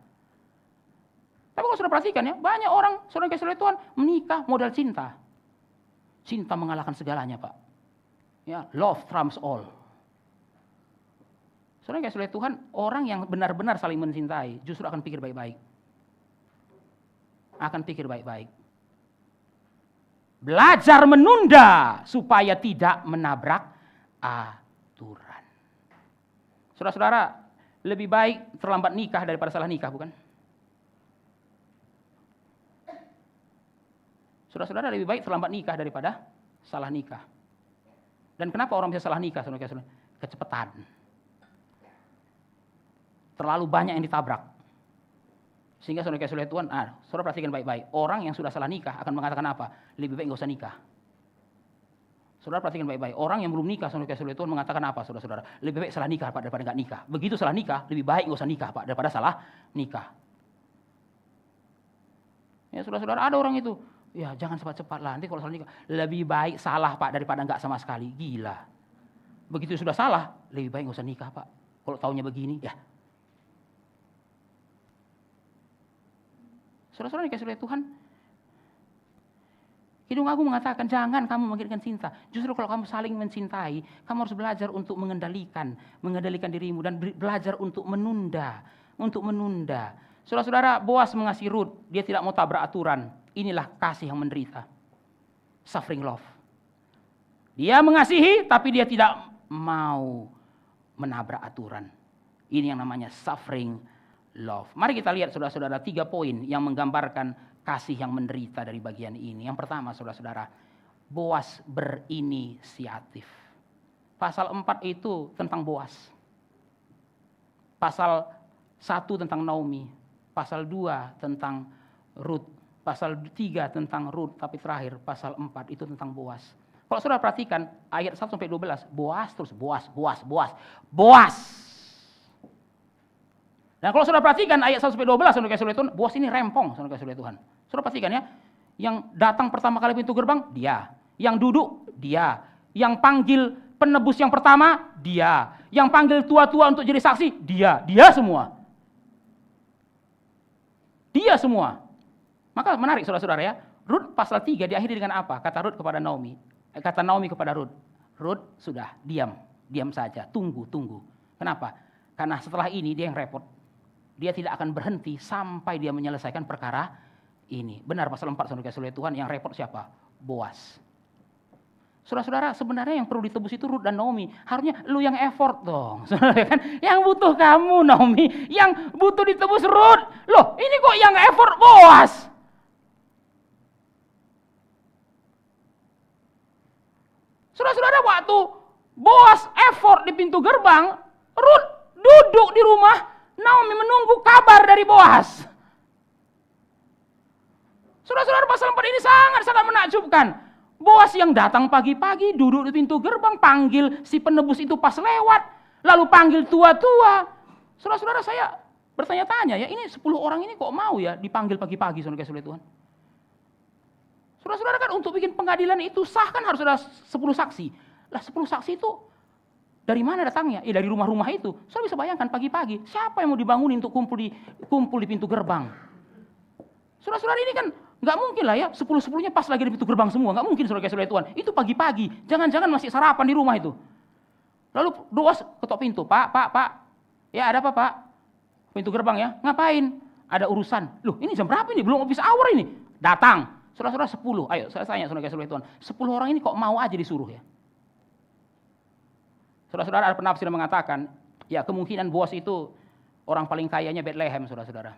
Tapi kalau sudah perhatikan ya, banyak orang, saudara Tuhan, menikah modal cinta. Cinta mengalahkan segalanya, Pak. Ya, love trumps all. Saudara Tuhan, orang yang benar-benar saling mencintai justru akan pikir baik-baik. Akan pikir baik-baik. Belajar menunda supaya tidak menabrak aturan. Saudara-saudara, lebih baik terlambat nikah daripada salah nikah, bukan? Saudara-saudara, lebih baik terlambat nikah daripada salah nikah. Dan kenapa orang bisa salah nikah, saudara-saudara? Kecepatan. Terlalu banyak yang ditabrak. Sehingga saudara Tuhan, saudara perhatikan baik-baik. Orang yang sudah salah nikah akan mengatakan apa? Lebih baik nggak usah nikah. Saudara perhatikan baik-baik. Orang yang belum nikah, saudara Tuhan mengatakan apa, saudara-saudara? Lebih baik salah nikah daripada nggak nikah. Begitu salah nikah, lebih baik nggak usah nikah, Pak, daripada salah nikah. Ya, saudara-saudara, ada orang itu. Ya, jangan cepat-cepat lah. Nanti kalau salah nikah, lebih baik salah, Pak, daripada nggak sama sekali. Gila. Begitu sudah salah, lebih baik nggak usah nikah, Pak. Kalau taunya begini, ya. Saudara-saudara dikasih oleh Tuhan, Kidung Agung mengatakan, jangan kamu menginginkan cinta. Justru kalau kamu saling mencintai, kamu harus belajar untuk mengendalikan dirimu dan belajar untuk menunda. Saudara-saudara, Boas mengasihi Rut, dia tidak mau tabrak aturan. Inilah kasih yang menderita. Suffering love. Dia mengasihi, tapi dia tidak mau menabrak aturan. Ini yang namanya suffering love. Mari kita lihat, saudara-saudara, 3 poin yang menggambarkan kasih yang menderita dari bagian ini. Yang pertama, saudara-saudara, Boas berinisiatif. Pasal 4 itu tentang Boas. Pasal 1 tentang Naomi. Pasal 2 tentang Rut. Pasal 3 tentang Rut, tapi terakhir pasal 4 itu tentang Boas. Kalau saudara perhatikan ayat 1 sampai 12, Boas terus Boas. Dan kalau saudara perhatikan ayat 1 sampai 12, saudara Tuhan, Boas ini rempong, saudara Tuhan. Saudara perhatikan ya, yang datang pertama kali pintu gerbang, dia. Yang duduk, dia. Yang panggil penebus yang pertama, dia. Yang panggil tua-tua untuk jadi saksi, dia. Dia semua. Maka menarik, saudara-saudara ya. Rut pasal 3 diakhiri dengan apa? Kata Rut kepada Naomi. Kata Naomi kepada Rut. Rut, sudah, diam saja, tunggu. Kenapa? Karena setelah ini dia yang repot. Dia tidak akan berhenti sampai dia menyelesaikan perkara ini. Benar, pasal 4, saudara Tuhan, yang repot siapa? Boas. Saudara-saudara, sebenarnya yang perlu ditebus itu Rut dan Naomi. Harusnya lu yang effort dong. Saudara kan? Yang butuh kamu, Naomi. Yang butuh ditebus Rut. Loh, ini kok yang effort Boas? Saudara-saudara, waktu Boas effort di pintu gerbang, Rut duduk di rumah, Naomi menunggu kabar dari Boas. Saudara-saudara, pasal 4 ini sangat-sangat menakjubkan. Boas yang datang pagi-pagi, duduk di pintu gerbang, panggil si penebus itu pas lewat, lalu panggil tua-tua. Saudara-saudara, saya bertanya-tanya ya, ini 10 orang ini kok mau ya dipanggil pagi-pagi, saudara Tuhan? Saudara-saudara, kan untuk bikin pengadilan itu sah kan harus ada 10 saksi. Lah 10 saksi itu dari mana datangnya? Dari rumah-rumah itu. Saudara bisa bayangkan pagi-pagi, siapa yang mau dibangunin untuk kumpul di pintu gerbang? Saudara-saudara, ini kan nggak mungkin lah ya, 10-10-nya pas lagi di pintu gerbang semua. Nggak mungkin, saudara Tuhan. Itu pagi-pagi. Jangan-jangan masih sarapan di rumah itu. Lalu Boas ketok pintu. Pak. Ya ada apa, Pak? Pintu gerbang ya. Ngapain? Ada urusan. Loh, ini jam berapa ini? Belum office hour ini. Datang. Saudara-saudara 10. Ayo, saya tanya, saudara Tuhan. 10 orang ini kok mau aja disuruh ya? Saudara-saudara, ada penafsir yang mengatakan, ya kemungkinan Boas itu orang paling kayanya Bethlehem, saudara-saudara.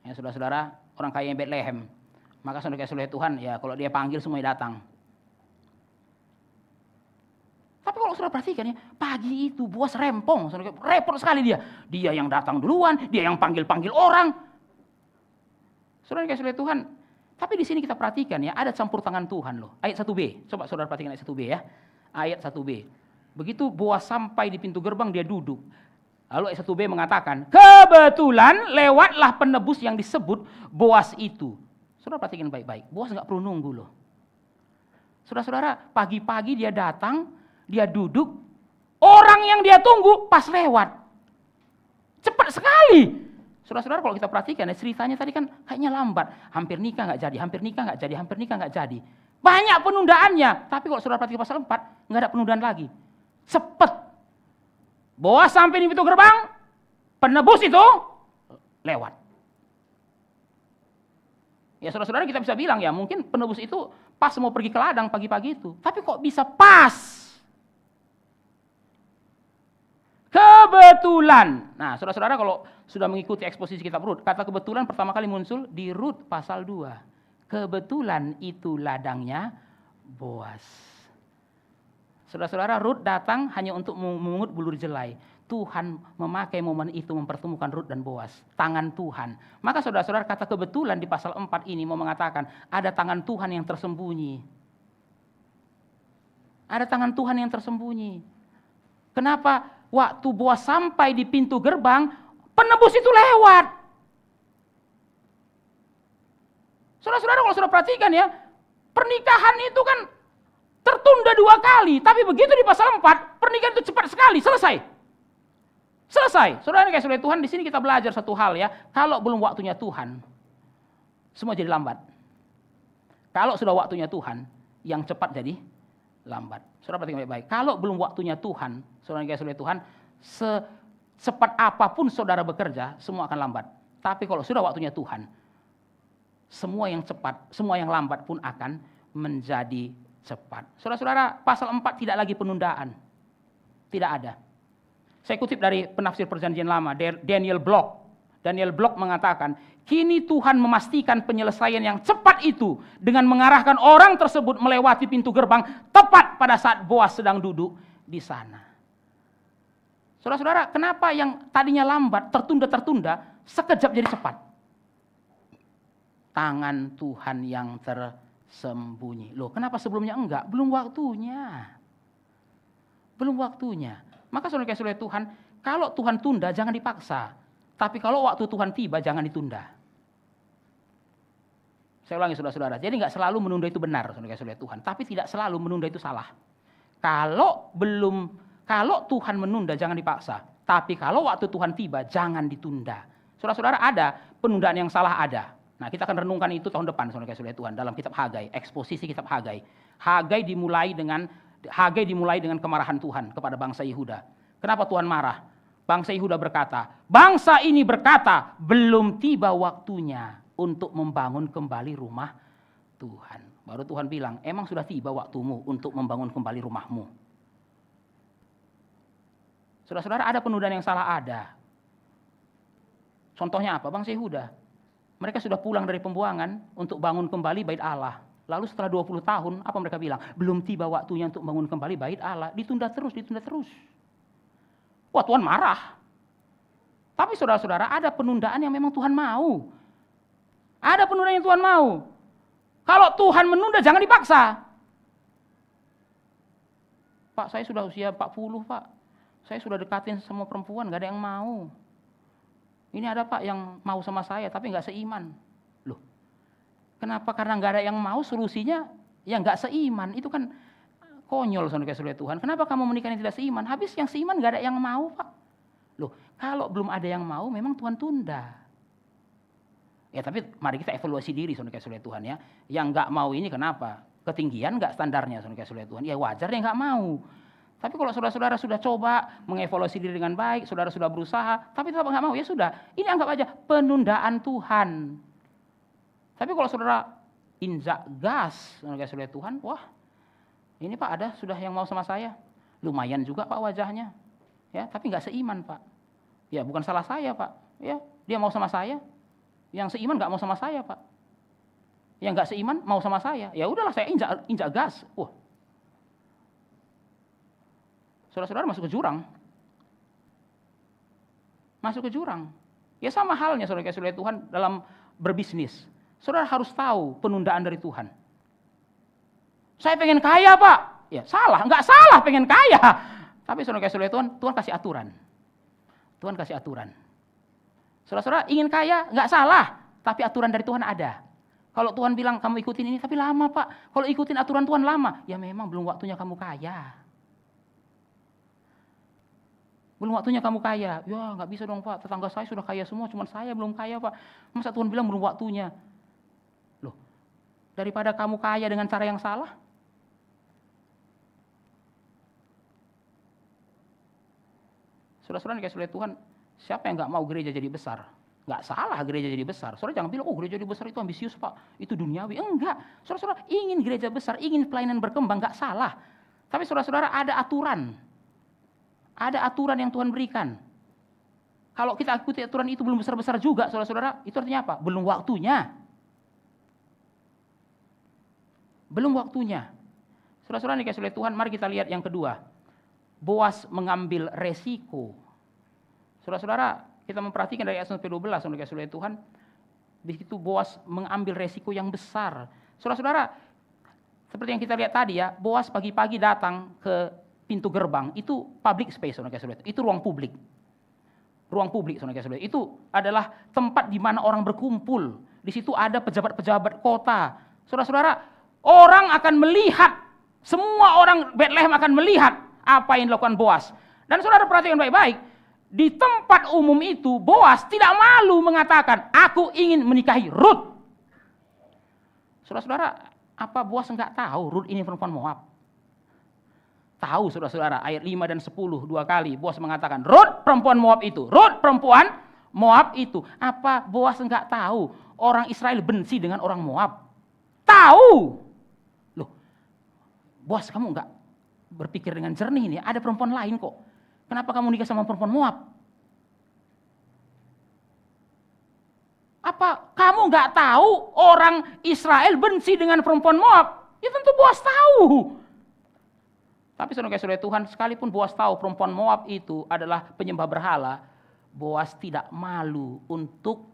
Ya, saudara-saudara, orang kaya yang Bethlehem. Maka saudara Tuhan, ya kalau dia panggil semuanya datang. saudara perhatikan ya, pagi itu Boas rempong, repot sekali dia. Dia yang datang duluan, dia yang panggil-panggil orang. Saudara kasih oleh Tuhan. Tapi di sini kita perhatikan ya, ada campur tangan Tuhan loh. Ayat 1b, coba saudara perhatikan ayat 1b ya. Ayat 1b. Begitu Boas sampai di pintu gerbang, dia duduk. Lalu ayat 1b mengatakan, kebetulan lewatlah penebus yang disebut Boas itu. Saudara perhatikan baik-baik, Boas nggak perlu nunggu loh. Saudara-saudara, pagi-pagi dia datang, dia duduk, orang yang dia tunggu pas lewat. Cepat sekali. Saudara-saudara, kalau kita perhatikan ya, ceritanya tadi kan kayaknya lambat. Hampir nikah nggak jadi, hampir nikah nggak jadi, hampir nikah nggak jadi. Banyak penundaannya. Tapi kalau saudara perhatikan pasal 4, nggak ada penundaan lagi. Cepat. Boas sampai di pintu gerbang, penebus itu lewat. Ya saudara-saudara, kita bisa bilang ya, mungkin penebus itu pas mau pergi ke ladang pagi-pagi itu. Tapi kok bisa pas? Kebetulan. Nah, saudara-saudara kalau sudah mengikuti eksposisi kitab Rut, kata kebetulan pertama kali muncul di Rut pasal 2. Kebetulan itu ladangnya Boas. Saudara-saudara, Rut datang hanya untuk memungut bulur jelai. Tuhan memakai momen itu mempertemukan Rut dan Boas. Tangan Tuhan. Maka saudara-saudara, kata kebetulan di pasal 4 ini mau mengatakan ada tangan Tuhan yang tersembunyi. Ada tangan Tuhan yang tersembunyi. Kenapa waktu Boas sampai di pintu gerbang, penebus itu lewat? Saudara-saudara, kalau saudara perhatikan ya, pernikahan itu kan tertunda 2 kali. Tapi begitu di pasal 4, pernikahan itu cepat sekali, selesai. Selesai. Saudara kasih oleh Tuhan, di sini kita belajar satu hal ya. Kalau belum waktunya Tuhan, semua jadi lambat. Kalau sudah waktunya Tuhan, yang cepat jadi lambat. Saudara perhatikan baik-baik. Kalau belum waktunya Tuhan, saudara kasih oleh Tuhan, secepat apapun saudara bekerja, semua akan lambat. Tapi kalau sudah waktunya Tuhan, semua yang cepat, semua yang lambat pun akan menjadi cepat. Saudara-saudara, pasal 4 tidak lagi penundaan. Tidak ada. Saya kutip dari penafsir Perjanjian Lama, Daniel Block. Daniel Block mengatakan, kini Tuhan memastikan penyelesaian yang cepat itu dengan mengarahkan orang tersebut melewati pintu gerbang tepat pada saat Boas sedang duduk di sana. Saudara-saudara, kenapa yang tadinya lambat, tertunda-tertunda, sekejap jadi cepat? Tangan Tuhan yang tersembunyi. Loh, kenapa sebelumnya enggak? Belum waktunya. Belum waktunya. Maka saudara kasih oleh Tuhan, kalau Tuhan tunda jangan dipaksa. Tapi kalau waktu Tuhan tiba jangan ditunda. Saya ulangi saudara-saudara. Jadi enggak selalu menunda itu benar, saudara kasih oleh Tuhan. Tapi tidak selalu menunda itu salah. Kalau Tuhan menunda jangan dipaksa. Tapi kalau waktu Tuhan tiba jangan ditunda. Saudara-saudara, ada penundaan yang salah, ada. Nah, kita akan renungkan itu tahun depan, saudara kasih oleh Tuhan, dalam kitab Hagai, eksposisi kitab Hagai. Hagai dimulai dengan kemarahan Tuhan kepada bangsa Yehuda. Kenapa Tuhan marah? Bangsa Yehuda berkata, bangsa ini berkata, belum tiba waktunya untuk membangun kembali rumah Tuhan. Baru Tuhan bilang, emang sudah tiba waktumu untuk membangun kembali rumahmu. Saudara-saudara, ada penundaan yang salah, ada. Contohnya apa? Bangsa Yehuda. Mereka sudah pulang dari pembuangan untuk bangun kembali bait Allah. Lalu setelah 20 tahun, apa mereka bilang? Belum tiba waktunya untuk bangun kembali bait Allah. Ditunda terus, ditunda terus. Wah, Tuhan marah. Tapi saudara-saudara, ada penundaan yang memang Tuhan mau. Ada penundaan yang Tuhan mau. Kalau Tuhan menunda, jangan dipaksa. Pak, saya sudah usia 40, Pak. Saya sudah dekatin semua perempuan, gak ada yang mau. Ini ada Pak yang mau sama saya, tapi gak seiman. Loh, kenapa? Karena gak ada yang mau, solusinya yang gak seiman. Itu kan konyol, saudara kasih oleh Tuhan. Kenapa kamu menikah yang tidak seiman? Habis yang seiman gak ada yang mau, Pak. Loh, kalau belum ada yang mau, memang Tuhan tunda. Ya, tapi mari kita evaluasi diri, saudara kasih oleh Tuhan ya. Yang gak mau ini kenapa? Ketinggian gak standarnya, saudara kasih oleh Tuhan? Ya wajar dia gak mau. Tapi kalau saudara-saudara sudah coba mengevaluasi diri dengan baik, saudara sudah berusaha, tapi tetap nggak mau, ya sudah. Ini anggap aja penundaan Tuhan. Tapi kalau saudara injak gas, saudara oleh Tuhan, wah, ini Pak ada sudah yang mau sama saya, lumayan juga Pak wajahnya, ya, tapi nggak seiman Pak. Ya bukan salah saya Pak, ya dia mau sama saya, yang seiman nggak mau sama saya Pak. Yang nggak seiman mau sama saya, ya udahlah saya injak gas, wah. Saudara-saudara masuk ke jurang. Masuk ke jurang. Ya sama halnya saudara-saudara Tuhan dalam berbisnis. Saudara harus tahu penundaan dari Tuhan. Saya pengen kaya Pak. Ya salah, enggak salah pengen kaya. Tapi saudara-saudara Tuhan, Tuhan kasih aturan. Tuhan kasih aturan. Saudara-saudara ingin kaya, enggak salah. Tapi aturan dari Tuhan ada. Kalau Tuhan bilang kamu ikutin ini, tapi lama Pak. Kalau ikutin aturan Tuhan lama. Ya memang belum waktunya kamu kaya. Belum waktunya kamu kaya. Ya nggak bisa dong Pak, tetangga saya sudah kaya semua, cuma saya belum kaya Pak. Masa Tuhan bilang belum waktunya? Loh, daripada kamu kaya dengan cara yang salah. Saudara-saudara dikasih oleh Tuhan, siapa yang nggak mau gereja jadi besar? Nggak salah gereja jadi besar. Saudara jangan bilang, oh gereja jadi besar itu ambisius Pak, itu duniawi. Enggak, saudara-saudara ingin gereja besar, ingin pelayanan berkembang, nggak salah. Tapi saudara-saudara ada aturan. Ada aturan yang Tuhan berikan. Kalau kita ikuti aturan itu belum besar-besar juga, saudara-saudara, itu artinya apa? Belum waktunya. Belum waktunya. Saudara-saudara dikasih oleh Tuhan, mari kita lihat yang kedua. Boas mengambil resiko. Saudara-saudara, kita memperhatikan dari ayat 12, saudara dikasih oleh Tuhan, di situ Boas mengambil resiko yang besar. Saudara-saudara, seperti yang kita lihat tadi ya, Boas pagi-pagi datang ke pintu gerbang, itu public space, saudara kasih lihat. Itu ruang publik. Ruang publik, saudara kasih lihat. Itu adalah tempat di mana orang berkumpul. Di situ ada pejabat-pejabat kota. Saudara-saudara, orang akan melihat, semua orang Bethlehem akan melihat apa yang dilakukan Boas. Dan saudara perhatikan baik-baik, di tempat umum itu Boas tidak malu mengatakan, aku ingin menikahi Ruth. Saudara-saudara, apa Boas enggak tahu Ruth ini perempuan Moab? Tahu saudara-saudara, ayat 5 dan 10 dua kali Boas mengatakan, Ruth perempuan Moab itu, Ruth perempuan Moab itu. Apa Boas enggak tahu orang Israel benci dengan orang Moab? Tahu. Loh, Boas kamu enggak berpikir dengan jernih ini, ada perempuan lain kok. Kenapa kamu nikah sama perempuan Moab? Apa kamu enggak tahu orang Israel benci dengan perempuan Moab? Ya tentu Boas tahu. Tapi saudara-saudara Tuhan, sekalipun Boas tahu perempuan Moab itu adalah penyembah berhala, Boas tidak malu untuk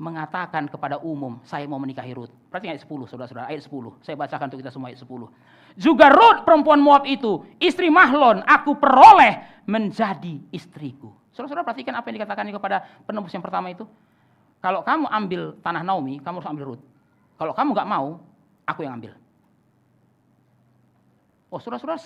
mengatakan kepada umum, saya mau menikahi Ruth. Perhatikan ayat 10, saudara-saudara, ayat 10. Saya bacakan untuk kita semua ayat 10. Juga Ruth perempuan Moab itu, istri Mahlon, aku peroleh menjadi istriku. Saudara-saudara perhatikan apa yang dikatakan kepada penembus yang pertama itu. Kalau kamu ambil tanah Naomi, kamu harus ambil Ruth. Kalau kamu gak mau, aku yang ambil. Oh saudara-saudara,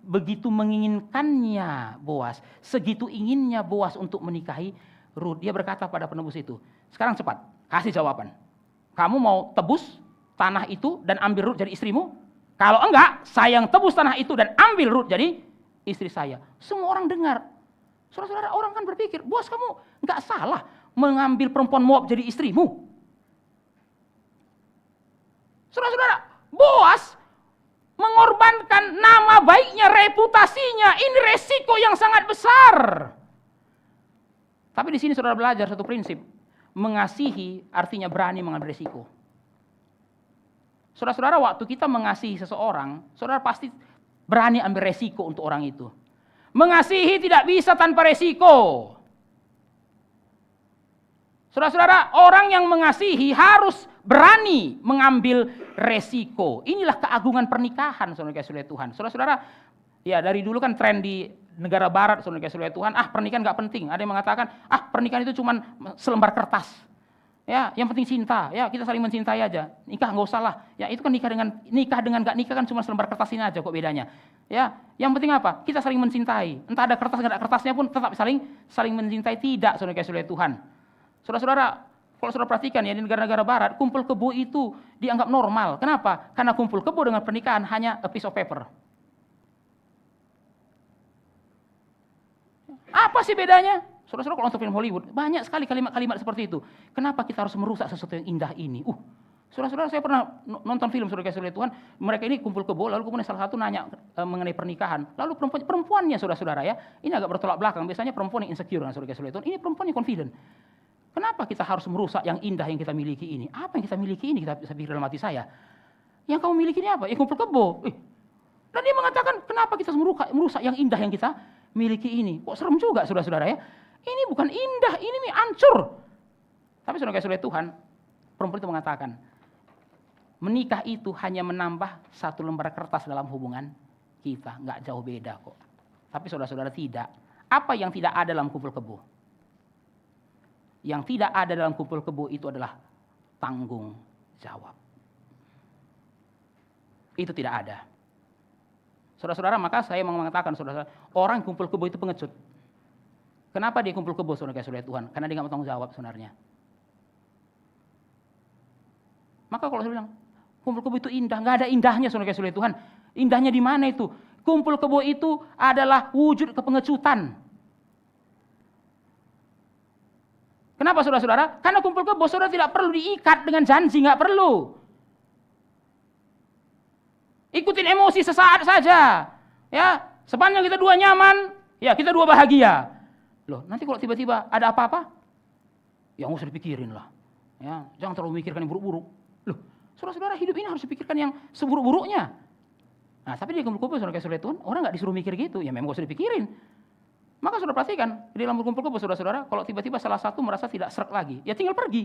begitu menginginkannya Boas, segitu inginnya Boas untuk menikahi Ruth. Dia berkata pada penebus itu, sekarang cepat, kasih jawaban. Kamu mau tebus tanah itu dan ambil Ruth jadi istrimu? Kalau enggak, saya yang tebus tanah itu dan ambil Ruth jadi istri saya. Semua orang dengar. Saudara-saudara, orang kan berpikir, Boas kamu enggak salah mengambil perempuan Moab jadi istrimu. Saudara-saudara, Boas mengorbankan nama baiknya, reputasinya. Ini resiko yang sangat besar. Tapi di sini saudara belajar satu prinsip. Mengasihi artinya berani mengambil resiko. Saudara-saudara, waktu kita mengasihi seseorang, saudara pasti berani ambil resiko untuk orang itu. Mengasihi tidak bisa tanpa resiko. Saudara-saudara, orang yang mengasihi harus berani mengambil resiko. Inilah keagungan pernikahan, saudara-saudara Tuhan. Saudara-saudara, ya dari dulu kan tren di negara barat, saudara-saudara Tuhan, pernikahan gak penting. Ada yang mengatakan, pernikahan itu cuma selembar kertas. Ya, yang penting cinta. Ya, kita saling mencintai aja. Nikah nggak usah lah. Ya, itu kan nikah dengan gak nikah kan cuma selembar kertas ini aja kok bedanya. Ya, yang penting apa? Kita saling mencintai. Entah ada kertas nggak ada kertasnya pun tetap saling mencintai. Tidak, saudara-saudara Tuhan. Saudara-saudara, kalau saudara perhatikan ya di negara-negara barat, kumpul kebo itu dianggap normal. Kenapa? Karena kumpul kebo dengan pernikahan hanya a piece of paper. Apa sih bedanya? Saudara-saudara kalau nonton film Hollywood, banyak sekali kalimat-kalimat seperti itu. Kenapa kita harus merusak sesuatu yang indah ini? Saudara-saudara, saya pernah nonton film saudara-saudara Tuhan, mereka ini kumpul kebo, lalu kemudian salah satu nanya mengenai pernikahan. Lalu perempuannya saudara-saudara ya, ini agak bertolak belakang. Biasanya perempuan yang insecure dengan saudara-saudara Tuhan, ini perempuan yang confident. Kenapa kita harus merusak yang indah yang kita miliki ini? Apa yang kita miliki ini, kita bisa pikir dalam hati saya. Yang kamu miliki ini apa? Ya kumpul kebo. Dan dia mengatakan, kenapa kita merusak yang indah yang kita miliki ini? Kok serem juga saudara-saudara ya? Ini bukan indah, ini nih hancur. Tapi saudara-saudara Tuhan, perempuan itu mengatakan, menikah itu hanya menambah satu lembar kertas dalam hubungan kita. Nggak jauh beda kok. Tapi saudara-saudara tidak. Apa yang tidak ada dalam kumpul kebo? Yang tidak ada dalam kumpul kebo itu adalah tanggung jawab. Itu tidak ada. Saudara-saudara, maka saya mau mengatakan, saudara-saudara, orang kumpul kebo itu pengecut. Kenapa dia kumpul kebo, saudara-saudara Tuhan? Karena dia nggak mau tanggung jawab sebenarnya. Maka kalau saya bilang, kumpul kebo itu indah, nggak ada indahnya, saudara-saudara Tuhan. Indahnya di mana itu? Kumpul kebo itu adalah wujud kepengecutan. Kenapa saudara-saudara? Karena kumpul kebo saudara tidak perlu diikat dengan janji, nggak perlu. Ikutin emosi sesaat saja, ya. Sepanjang kita dua nyaman, ya kita dua bahagia. Loh, nanti kalau tiba-tiba ada apa-apa, ya nggak usah dipikirin lah. Ya, jangan terlalu memikirkan yang buruk-buruk. Loh, saudara-saudara, hidup ini harus dipikirkan yang seburuk-buruknya. Nah, tapi di kumpul-kumpul saudara-saudara Tuhan, orang nggak disuruh mikir gitu, ya memang nggak usah dipikirin. Maka saudara perhatikan, di dalam kumpul-kumpul saudara-saudara, kalau tiba-tiba salah satu merasa tidak srek lagi, ya tinggal pergi.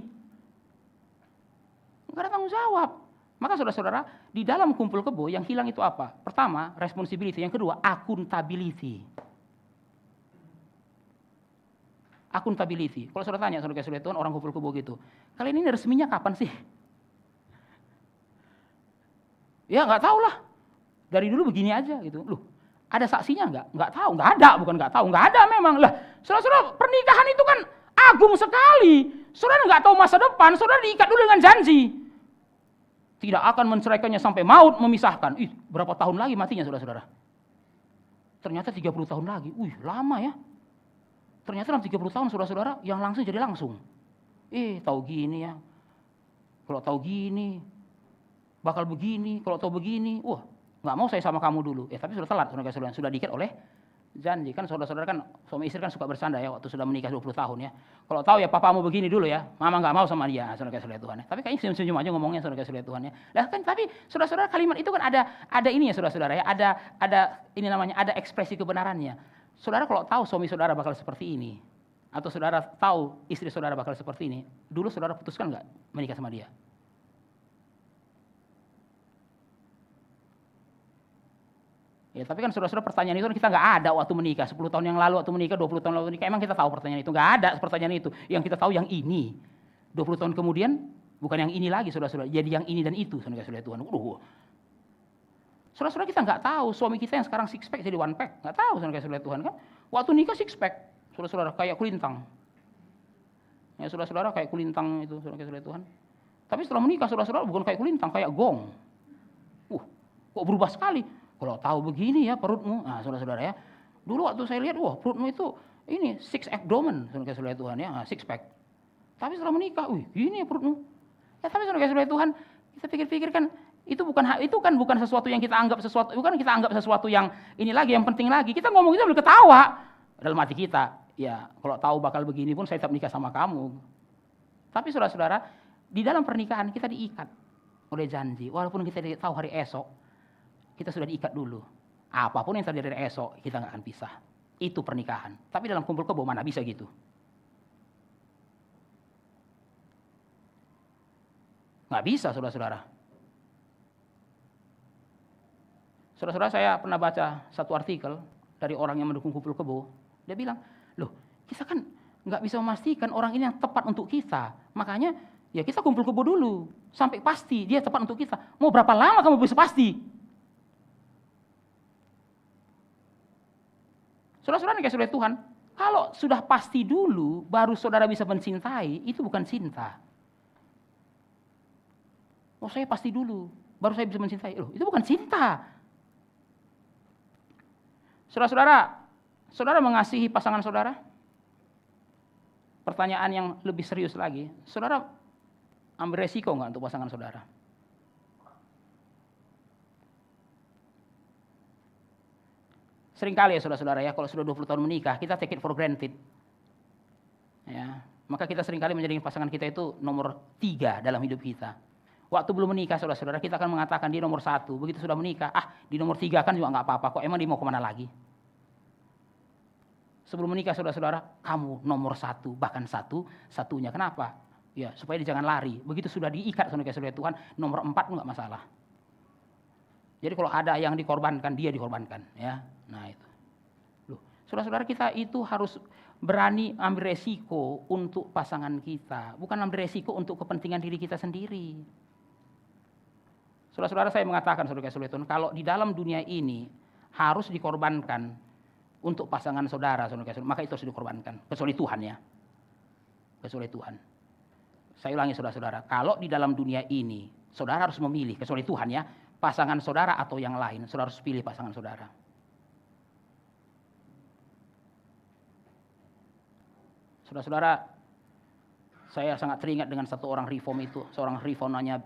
Nggak ada tanggung jawab. Maka saudara-saudara, di dalam kumpul kebo yang hilang itu apa? Pertama, responsibility. Yang kedua, accountability. Accountability. Kalau saudara tanya, saudara-saudara Tuhan, orang kumpul kebo gitu, kalian ini resminya kapan sih? Ya nggak tahu lah. Dari dulu begini aja gitu. Loh, ada saksinya nggak? Nggak tahu, nggak ada, bukan nggak tahu, nggak ada memang. Lah, saudara-saudara, pernikahan itu kan agung sekali. Saudara nggak tahu masa depan, saudara diikat dulu dengan janji. Tidak akan menceraikannya sampai maut memisahkan. Ih, berapa tahun lagi matinya saudara-saudara? Ternyata 30 tahun lagi. Wih, lama ya. Ternyata dalam 30 tahun saudara-saudara yang langsung jadi langsung. Tahu gini ya. Kalau tahu gini, bakal begini. Kalau tahu begini, wah, nggak mau saya sama kamu dulu. Tapi sudah telat, saudara-saudara. Sudah diikat oleh janji. Kan saudara-saudara kan, suami istri kan suka bercanda ya waktu sudah menikah 20 tahun ya. Kalau tahu ya papamu begini dulu ya, mama nggak mau sama dia, saudara-saudara Tuhan ya. Tapi kayaknya senyum-senyum aja ngomongnya, saudara-saudara Tuhan ya. Lah kan, tapi saudara-saudara kalimat itu kan ada ini ya saudara-saudara ya, ada ini namanya, ada ekspresi kebenarannya. Saudara kalau tahu suami saudara bakal seperti ini, atau saudara tahu istri saudara bakal seperti ini, dulu saudara putuskan nggak menikah sama dia? Ya, tapi kan saudara-saudara, pertanyaan itu kan kita nggak ada waktu menikah, 10 tahun yang lalu waktu menikah, 20 tahun lalu menikah, emang kita tahu pertanyaan itu? Nggak ada pertanyaan itu. Yang kita tahu yang ini. 20 tahun kemudian, bukan yang ini lagi saudara-saudara, jadi yang ini dan itu, saudara-saudara Tuhan. Saudara-saudara, kita nggak tahu, suami kita yang sekarang six pack jadi one pack, nggak tahu saudara-saudara Tuhan kan. Waktu nikah six pack, saudara-saudara, kayak kulintang. Ya saudara-saudara, kayak kulintang itu, saudara-saudara Tuhan. Tapi setelah menikah, saudara-saudara, bukan kayak kulintang, kayak gong. Kok berubah sekali? Kalau tahu begini ya perutmu, nah saudara-saudara ya. Dulu waktu saya lihat, wah perutmu itu ini six abdomen, saudara-saudara Tuhan ya, six pack. Tapi setelah menikah, gini ya perutmu. Ya tapi saudara-saudara Tuhan, kita pikir-pikir kan itu bukan sesuatu yang kita anggap sesuatu, bukan kita anggap sesuatu yang ini lagi, yang penting lagi. Kita ngomong itu sambil ketawa dalam hati kita. Ya kalau tahu bakal begini pun saya tetap nikah sama kamu. Tapi saudara-saudara, di dalam pernikahan kita diikat oleh janji, walaupun kita tidak tahu hari esok. Kita sudah diikat dulu. Apapun yang terjadi dari esok, kita nggak akan pisah. Itu pernikahan. Tapi dalam kumpul kebo mana bisa gitu? Nggak bisa, saudara-saudara. Saudara-saudara, saya pernah baca satu artikel dari orang yang mendukung kumpul kebo. Dia bilang, loh, kita kan nggak bisa memastikan orang ini yang tepat untuk kita. Makanya, ya kita kumpul kebo dulu. Sampai pasti dia tepat untuk kita. Mau berapa lama kamu bisa pasti? Saudara-saudara, kayak saudara Tuhan, kalau sudah pasti dulu, baru saudara bisa mencintai, itu bukan cinta. Oh, saya pasti dulu, baru saya bisa mencintai. Loh, itu bukan cinta. Saudara-saudara, saudara mengasihi pasangan saudara? Pertanyaan yang lebih serius lagi, saudara ambil resiko nggak untuk pasangan saudara? Seringkali ya saudara-saudara ya, kalau sudah 20 tahun menikah, kita take it for granted. Ya, maka kita seringkali menjadikan pasangan kita itu nomor 3 dalam hidup kita. Waktu belum menikah, saudara-saudara, kita akan mengatakan dia nomor 1. Begitu sudah menikah, di nomor 3 kan juga nggak apa-apa kok. Emang dia mau kemana lagi? Sebelum menikah, saudara-saudara, kamu nomor 1, bahkan satunya. Kenapa? Ya, supaya dia jangan lari. Begitu sudah diikat, saudara-saudara Tuhan, nomor 4 pun nggak masalah. Jadi kalau ada yang dikorbankan, dia dikorbankan. Ya, nah itu. Loh, saudara-saudara, kita itu harus berani ambil resiko untuk pasangan kita, bukan ambil resiko untuk kepentingan diri kita sendiri. Saudara-saudara, saya mengatakan, saudara-saudara Tuhan, kalau di dalam dunia ini harus dikorbankan untuk pasangan saudara, saudara-saudara, maka itu harus dikorbankan. Kecuali Tuhan ya. Kecuali Tuhan. Saya ulangi saudara-saudara, kalau di dalam dunia ini, saudara harus memilih, kecuali Tuhan ya, pasangan saudara atau yang lain, saudara harus pilih pasangan saudara. Saudara-saudara, saya sangat teringat dengan satu orang reform itu, seorang reform namanya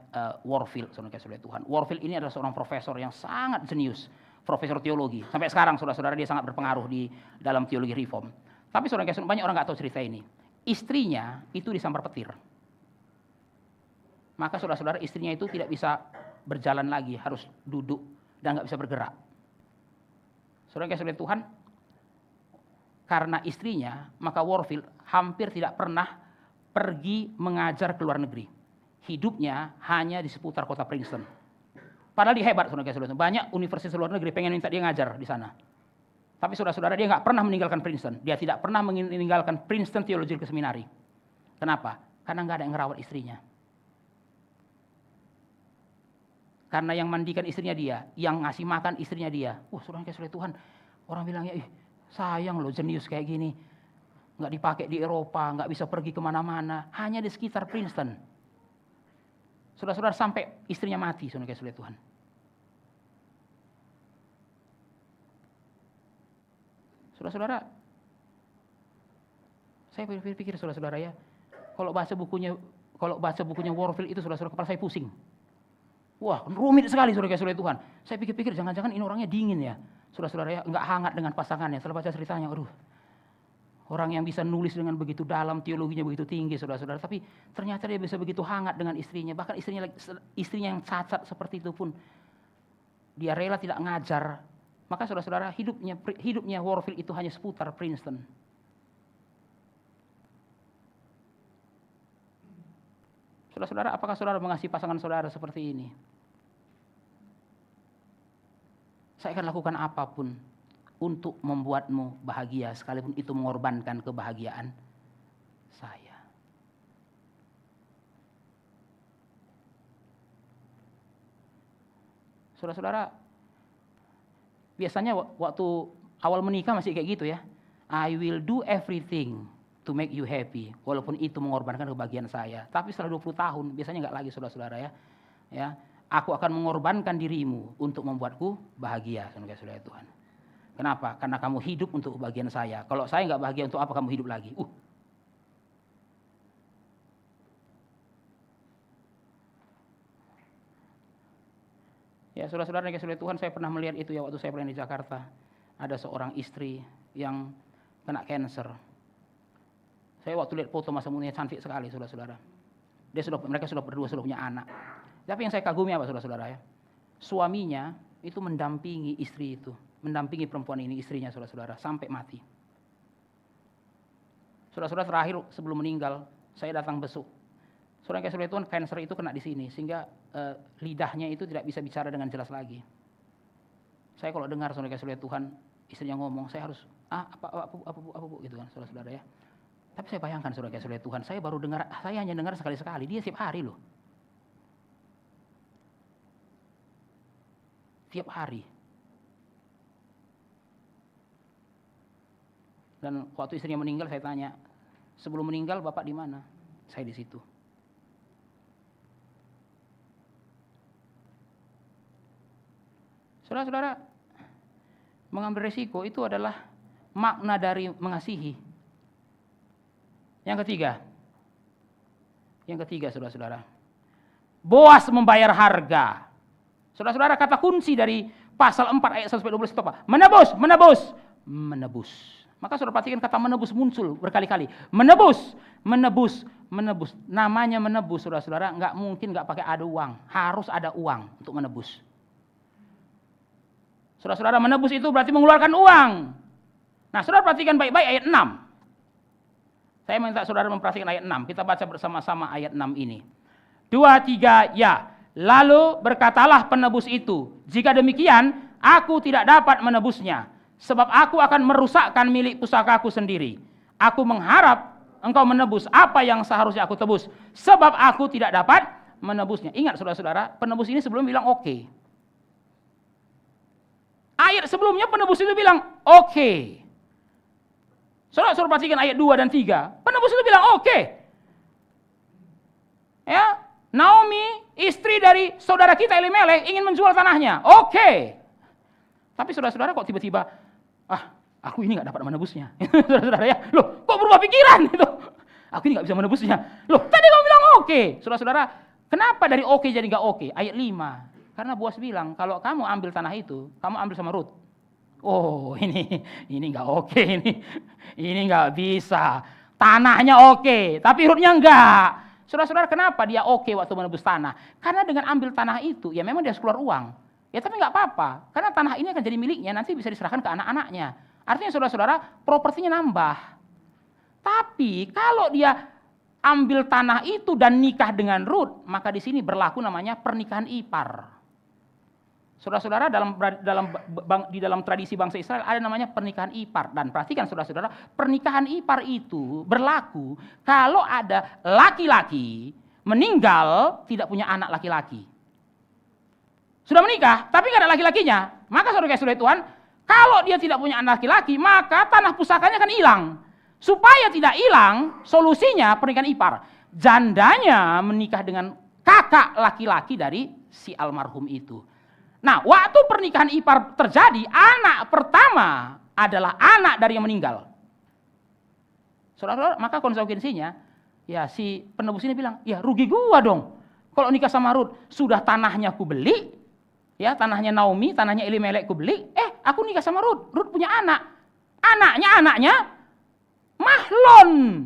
Warfield, saudara-saudara Tuhan. Warfield ini adalah seorang profesor yang sangat jenius, profesor teologi. Sampai sekarang, saudara-saudara, dia sangat berpengaruh di dalam teologi reform. Tapi saudara-saudara, banyak orang nggak tahu cerita ini. Istrinya itu disambar petir. Maka saudara-saudara, istrinya itu tidak bisa berjalan lagi, harus duduk dan nggak bisa bergerak. Saudara-saudara Tuhan, karena istrinya, maka Warfield hampir tidak pernah pergi mengajar ke luar negeri. Hidupnya hanya di seputar kota Princeton. Padahal dia hebat, saudara-saudara. Banyak universitas luar negeri pengen minta dia ngajar di sana. Tapi saudara-saudara, dia nggak pernah meninggalkan Princeton. Dia tidak pernah meninggalkan Princeton Theological Seminary. Kenapa? Karena nggak ada yang ngerawat istrinya. Karena yang mandikan istrinya dia, yang ngasih makan istrinya dia. Saudara-saudara Tuhan, orang bilangnya, sayang loh jenius kayak gini. Nggak dipakai di Eropa, nggak bisa pergi kemana-mana, hanya di sekitar Princeton. Saudara-saudara, sampai istrinya mati, saudara-saudara Tuhan. Saudara-saudara, saya pikir saudara-saudara ya, kalau baca bukunya Warfield itu, saudara-saudara, kepala saya pusing. Wah, rumit sekali, saudara-saudara Tuhan. Saya pikir-pikir, jangan-jangan ini orangnya dingin ya, saudara-saudara ya, nggak hangat dengan pasangannya. Setelah baca ceritanya, orang yang bisa nulis dengan begitu dalam, teologinya begitu tinggi, saudara-saudara. Tapi ternyata dia bisa begitu hangat dengan istrinya. Bahkan istrinya yang cacat seperti itu pun, dia rela tidak ngajar. Maka saudara-saudara, hidupnya Warfield itu hanya seputar Princeton. Saudara-saudara, apakah saudara mengasihi pasangan saudara seperti ini? Saya akan lakukan apapun untuk membuatmu bahagia, sekalipun itu mengorbankan kebahagiaan saya. Saudara-saudara, biasanya waktu awal menikah masih kayak gitu ya. I will do everything to make you happy, walaupun itu mengorbankan kebahagiaan saya. Tapi setelah 20 tahun, biasanya nggak lagi, saudara-saudara ya. Aku akan mengorbankan dirimu untuk membuatku bahagia, saudara-saudara Tuhan. Kenapa? Karena kamu hidup untuk kebahagiaan saya. Kalau saya nggak bahagia, untuk apa kamu hidup lagi? Ya, saudara-saudara, saudara Tuhan, saya pernah melihat itu ya waktu saya pernah di Jakarta. Ada seorang istri yang kena cancer. Saya waktu lihat foto masa mudanya cantik sekali, saudara-saudara. Mereka sudah berdua, sudah punya anak. Tapi yang saya kagumi apa, saudara-saudara ya? Suaminya itu mendampingi istri itu. Mendampingi perempuan ini, istrinya, saudara-saudara, sampai mati. Saudara-saudara, terakhir sebelum meninggal, saya datang besuk. Saudara-saudara Tuhan, kanker itu kena di sini, sehingga lidahnya itu tidak bisa bicara dengan jelas lagi. Saya kalau dengar saudara-saudara Tuhan, istrinya ngomong, saya harus, apa gitu kan, saudara-saudara ya. Tapi saya bayangkan saudara-saudara Tuhan, saya hanya dengar sekali-sekali, dia setiap hari loh. Tiap hari. Dan waktu istrinya meninggal, saya tanya, sebelum meninggal Bapak di mana? Saya di situ. Saudara-saudara, mengambil resiko itu adalah makna dari mengasihi. Yang ketiga, saudara-saudara, Boas membayar harga. Saudara-saudara, kata kunci dari pasal 4 ayat 1-12 itu apa? Menebus. Maka saudara perhatikan kata menebus muncul berkali-kali. Menebus, menebus, menebus. Namanya menebus, saudara-saudara, nggak mungkin nggak pakai ada uang. Harus ada uang untuk menebus. Saudara-saudara, menebus itu berarti mengeluarkan uang. Nah, saudara perhatikan baik-baik ayat 6. Saya minta saudara memperhatikan ayat 6. Kita baca bersama-sama ayat 6 ini. 2, 3, ya. Lalu berkatalah penebus itu, jika demikian, aku tidak dapat menebusnya. Sebab aku akan merusakkan milik pusakaku sendiri. Aku mengharap engkau menebus apa yang seharusnya aku tebus. Sebab aku tidak dapat menebusnya. Ingat saudara-saudara, penebus ini sebelum bilang oke. Ayat sebelumnya penebus itu bilang oke. Saudara perhatikan ayat 2 dan 3. Penebus itu bilang oke. Ya, Naomi, istri dari saudara kita Elimelek ingin menjual tanahnya. Oke. Tapi saudara-saudara kok tiba-tiba, aku ini nggak dapat menebusnya. Saudara-saudara ya, loh kok berubah pikiran itu? Aku ini nggak bisa menebusnya. Loh tadi kamu bilang oke. Saudara-saudara, kenapa dari oke jadi nggak oke? Ayat 5. Karena Boas bilang, kalau kamu ambil tanah itu, kamu ambil sama Rut. Oh ini nggak oke ini nggak bisa. Tanahnya oke, tapi Rutnya enggak. Saudara-saudara, kenapa dia oke waktu menebus tanah? Karena dengan ambil tanah itu, ya memang dia harus keluar uang. Ya tapi nggak apa-apa, karena tanah ini akan jadi miliknya, nanti bisa diserahkan ke anak-anaknya. Artinya saudara-saudara, propertinya nambah. Tapi kalau dia ambil tanah itu dan nikah dengan Rut, maka di sini berlaku namanya pernikahan ipar. Saudara-saudara, di dalam tradisi bangsa Israel ada namanya pernikahan ipar. Dan perhatikan saudara-saudara, pernikahan ipar itu berlaku kalau ada laki-laki meninggal tidak punya anak laki-laki. Sudah menikah, tapi nggak ada laki-lakinya. Maka saudara-saudara Tuhan, kalau dia tidak punya anak laki-laki, maka tanah pusakanya akan hilang. Supaya tidak hilang, solusinya pernikahan ipar. Jandanya menikah dengan kakak laki-laki dari si almarhum itu. Nah, waktu pernikahan ipar terjadi, anak pertama adalah anak dari yang meninggal. Saudara-saudara, maka konsekuensinya, ya si penebus ini bilang, ya rugi gua dong. Kalau nikah sama Rut, sudah tanahnya ku beli, ya tanahnya Naomi, tanahnya Elimelek ku beli, aku nikah sama Rut, Rut punya anak. Anaknya Mahlon.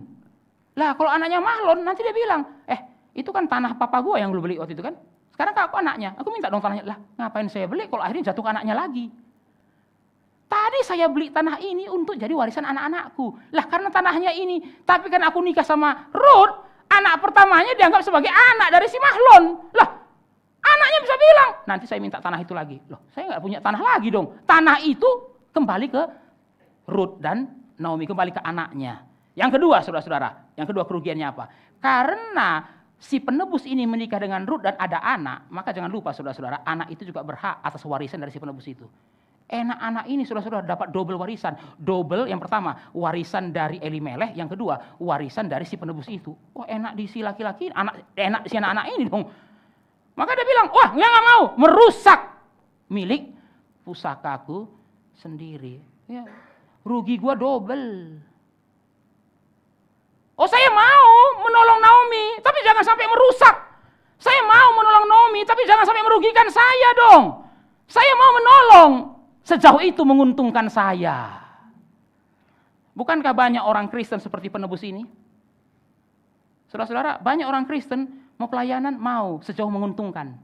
Lah kalau anaknya Mahlon, nanti dia bilang, itu kan tanah papa gua yang lu beli waktu itu kan. Sekarang aku anaknya, aku minta dong tanahnya. Lah ngapain saya beli kalau akhirnya jatuh ke anaknya lagi. Tadi saya beli tanah ini untuk jadi warisan anak-anakku. Lah karena tanahnya ini, tapi kan aku nikah sama Rut, anak pertamanya dianggap sebagai anak dari si Mahlon. Lah anaknya bisa bilang, nanti saya minta tanah itu lagi. Loh saya nggak punya tanah lagi dong. Tanah itu kembali ke Rut dan Naomi, kembali ke anaknya. Yang kedua saudara-saudara, yang kedua kerugiannya apa? Karena si penebus ini menikah dengan Rut dan ada anak, maka jangan lupa saudara-saudara, anak itu juga berhak atas warisan dari si penebus itu. Anak anak ini saudara-saudara dapat double warisan. Double yang pertama, warisan dari Elimelek, yang kedua, warisan dari si penebus itu. Oh enak di si laki-laki, enak si anak-anak ini dong. Maka dia bilang, wah nggak mau, merusak milik pusakaku sendiri. Ya, rugi gua double. Oh saya mau menolong Naomi, tapi jangan sampai merusak. Saya mau menolong Naomi, tapi jangan sampai merugikan saya dong. Saya mau menolong, sejauh itu menguntungkan saya. Bukankah banyak orang Kristen seperti penebus ini? Saudara-saudara, banyak orang Kristen mau pelayanan, mau sejauh menguntungkan.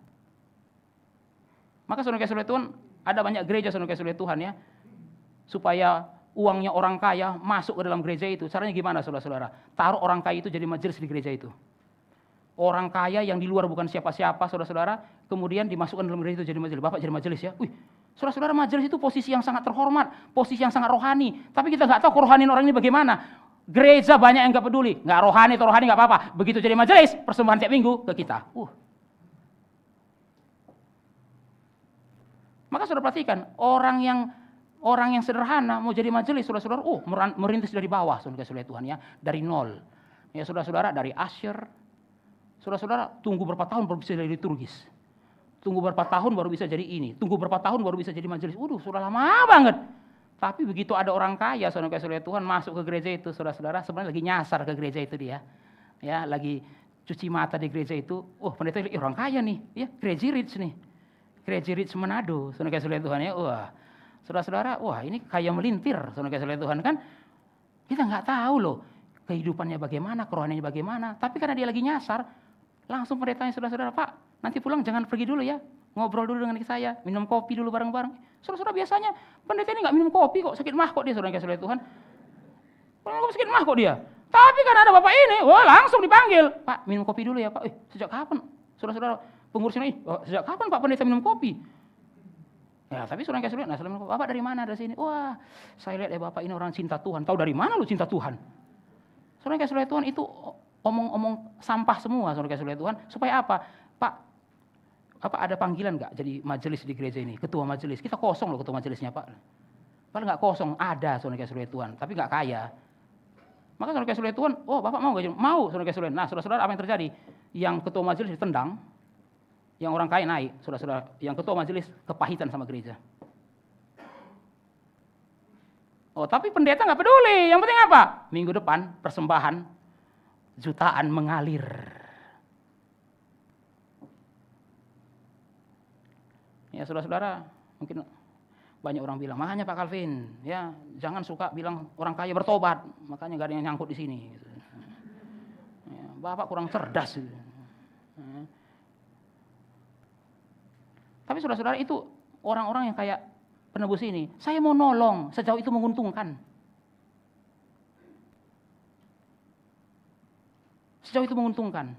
Maka saudara-saudara Tuhan, ada banyak gereja saudara-saudara Tuhan ya, supaya uangnya orang kaya masuk ke dalam gereja itu. Caranya gimana saudara-saudara? Taruh orang kaya itu jadi majelis di gereja itu. Orang kaya yang di luar bukan siapa-siapa saudara-saudara, kemudian dimasukkan dalam gereja itu jadi majelis. Bapak jadi majelis ya. Wih, saudara-saudara, majelis itu posisi yang sangat terhormat, posisi yang sangat rohani. Tapi kita nggak tahu kerohanian orang ini bagaimana. Gereja banyak yang nggak peduli, nggak rohani atau rohani nggak apa-apa. Begitu jadi majelis, persembahan tiap minggu ke kita. Maka saudara perhatikan, orang yang sederhana mau jadi majelis, saudara-saudara, merintis dari bawah, saudara-saudara Tuhan ya, dari nol. Ya saudara-saudara, dari Asher. Saudara-saudara, tunggu berapa tahun baru bisa jadi liturgis. Tunggu berapa tahun baru bisa jadi ini. Tunggu berapa tahun baru bisa jadi majelis. Sudah lama banget. Tapi begitu ada orang kaya, saudara-saudara Tuhan masuk ke gereja itu, saudara-saudara, sebenarnya lagi nyasar ke gereja itu dia. Ya, lagi cuci mata di gereja itu. Pendeta orang kaya nih, ya, Crazy Rich nih. Crazy Rich Manado, saudara-saudara Tuhan ya. Saudara-saudara, wah ini kayak melintir, saudara-saudara Tuhan kan. Kita nggak tahu loh kehidupannya bagaimana, kerohaniannya bagaimana. Tapi karena dia lagi nyasar, langsung pendetanya, saudara-saudara, Pak, nanti pulang jangan pergi dulu ya. Ngobrol dulu dengan saya, minum kopi dulu bareng-bareng. Saudara-saudara, biasanya pendeta ini nggak minum kopi kok, sakit mah kok dia, saudara-saudara Tuhan. Sakit mah kok dia. Tapi karena ada bapak ini, wah langsung dipanggil. Pak, minum kopi dulu ya Pak. Sejak kapan? Saudara-saudara, pengurusnya ini, sejak kapan Pak pendeta minum kopi? Ya, tapi saudara-saudara, nah, Bapak dari mana? Dari sini. Wah, saya lihat ya Bapak ini orang cinta Tuhan. Tahu dari mana lu cinta Tuhan? Saudara-saudara Tuhan itu omong-omong sampah semua, saudara-saudara Tuhan. Supaya apa? Pak, apa ada panggilan nggak jadi majelis di gereja ini? Ketua majelis. Kita kosong loh ketua majelisnya Pak. Padahal nggak kosong, ada saudara-saudara Tuhan, tapi nggak kaya. Maka saudara-saudara Tuhan, oh Bapak mau nggak? Mau, saudara-saudara. Nah, saudara-saudara, apa yang terjadi? Yang ketua majelis ditendang, yang orang kaya naik, saudara-saudara. Yang ketua majelis kepahitan sama gereja. Oh, tapi pendeta nggak peduli. Yang penting apa? Minggu depan persembahan jutaan mengalir. Ya, saudara-saudara, mungkin banyak orang bilang, makanya Pak Calvin, ya jangan suka bilang orang kaya bertobat, makanya nggak ada yang nyangkut di sini. Ya, Bapak kurang cerdas. Tapi saudara-saudara, itu orang-orang yang kayak penebus ini, saya mau nolong, sejauh itu menguntungkan. Sejauh itu menguntungkan.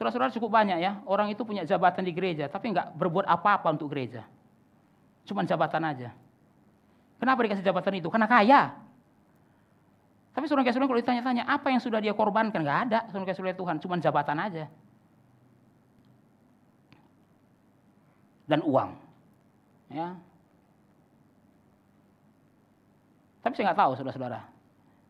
Saudara-saudara, cukup banyak ya, orang itu punya jabatan di gereja, tapi nggak berbuat apa-apa untuk gereja. Cuman jabatan aja. Kenapa dikasih jabatan itu? Karena kaya. Tapi saudara-saudara, kalau ditanya-tanya, apa yang sudah dia korbankan? Nggak ada, saudara-saudara Tuhan, cuman jabatan aja. Dan uang. Ya. Tapi saya nggak tahu, saudara-saudara.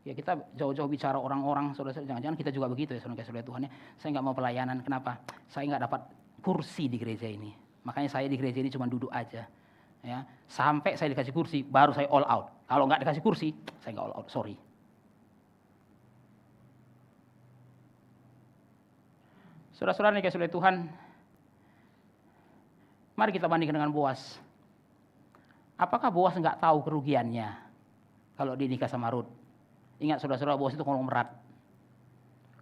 Ya kita jauh-jauh bicara orang-orang, saudara-saudara, jangan-jangan kita juga begitu ya, saudara-saudara Tuhan ya. Saya nggak mau pelayanan, kenapa? Saya nggak dapat kursi di gereja ini. Makanya saya di gereja ini cuma duduk aja. Ya, sampai saya dikasih kursi, baru saya all out. Kalau nggak dikasih kursi, saya nggak all out, sorry. Saudara-saudara yang dikasih oleh Tuhan, mari kita bandingkan dengan Boas. Apakah Boas nggak tahu kerugiannya kalau dia nikah sama Rut? Ingat saudara-saudara, Boas itu konglomerat.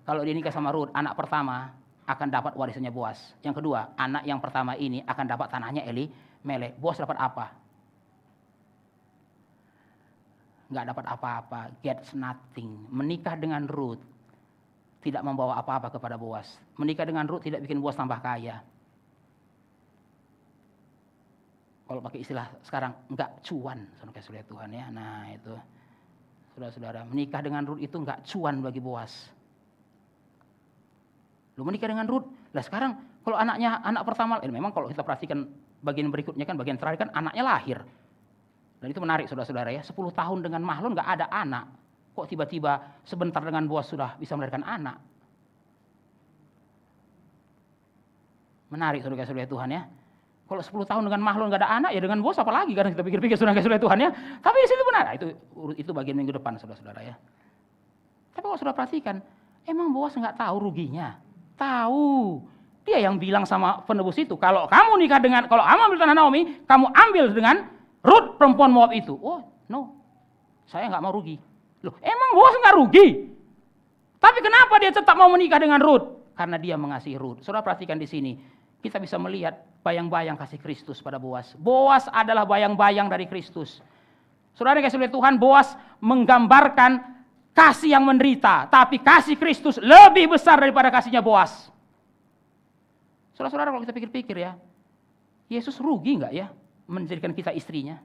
Kalau dia nikah sama Rut, anak pertama akan dapat warisannya Boas. Yang kedua, anak yang pertama ini akan dapat tanahnya Elimelek. Boas dapat apa? Nggak dapat apa-apa, gets nothing. Menikah dengan Rut tidak membawa apa-apa kepada Boas. Menikah dengan Rut tidak bikin Boas tambah kaya. Kalau pakai istilah sekarang, nggak cuan, saudara-saudara Tuhan ya. Nah itu, saudara-saudara, menikah dengan Rut itu nggak cuan bagi Boas. Lu menikah dengan Rut, lah sekarang kalau anaknya anak pertama, memang kalau kita perhatikan bagian berikutnya kan, bagian terakhir kan anaknya lahir. Dan itu menarik saudara-saudara ya, 10 tahun dengan Mahlon nggak ada anak. Kok tiba-tiba sebentar dengan Boas sudah bisa melahirkan anak? Menarik saudara-saudara Tuhan ya. Kalau 10 tahun dengan Mahlon nggak ada anak, ya dengan Boas apalagi kan kita pikir-pikir saudara-saudara Tuhan ya. Tapi di situ benar, itu bagian minggu depan saudara-saudara ya. Tapi kalau sudah perhatikan, emang Boas nggak tahu ruginya? Tahu. Dia yang bilang sama penebus itu, kalau kamu nikah dengan, kalau kamu ambil tanah Naomi, kamu ambil dengan Rut perempuan Moab itu. Oh no, saya nggak mau rugi. Loh, emang Boas nggak rugi? Tapi kenapa dia tetap mau menikah dengan Rut? Karena dia mengasihi Rut. Saudara perhatikan di sini, kita bisa melihat bayang-bayang kasih Kristus pada Boas. Boas adalah bayang-bayang dari Kristus. Saudara kasih oleh Tuhan, Boas menggambarkan kasih yang menderita, tapi kasih Kristus lebih besar daripada kasihnya Boas. Saudara-saudara, kalau kita pikir-pikir ya, Yesus rugi nggak ya menjadikan kita istrinya?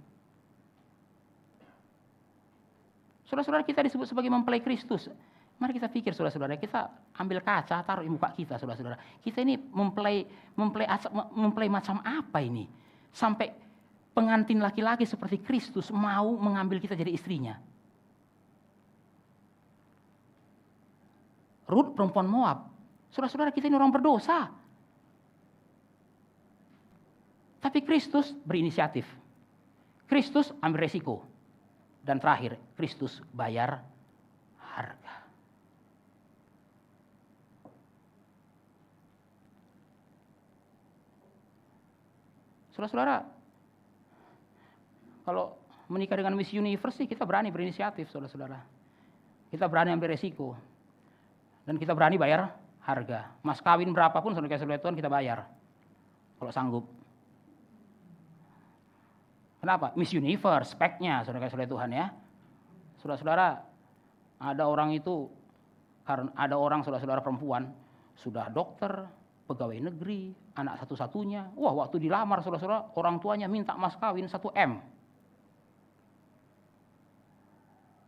Saudara-saudara, kita disebut sebagai mempelai Kristus. Mari kita pikir saudara-saudara, kita ambil kaca, taruh di muka kita saudara-saudara. Kita ini mempelai macam apa ini? Sampai pengantin laki-laki seperti Kristus mau mengambil kita jadi istrinya. Rut perempuan Moab. Saudara-saudara, kita ini orang berdosa. Tapi Kristus berinisiatif. Kristus ambil resiko. Dan terakhir, Kristus bayar harga. Saudara-saudara, Kalau menikah dengan Miss Universe sih kita berani berinisiatif, saudara-saudara. Kita berani ambil resiko. Dan kita berani bayar harga. Mas kawin berapapun saudara-saudara Tuhan kita bayar. Kalau sanggup. Kenapa? Miss Universe, speknya saudara-saudara Tuhan ya. Saudara-saudara, ada orang itu, karena ada orang saudara-saudara perempuan, sudah dokter, pegawai negeri, anak satu-satunya. Wah, waktu dilamar saudara-saudara, orang tuanya minta mas kawin 1 M.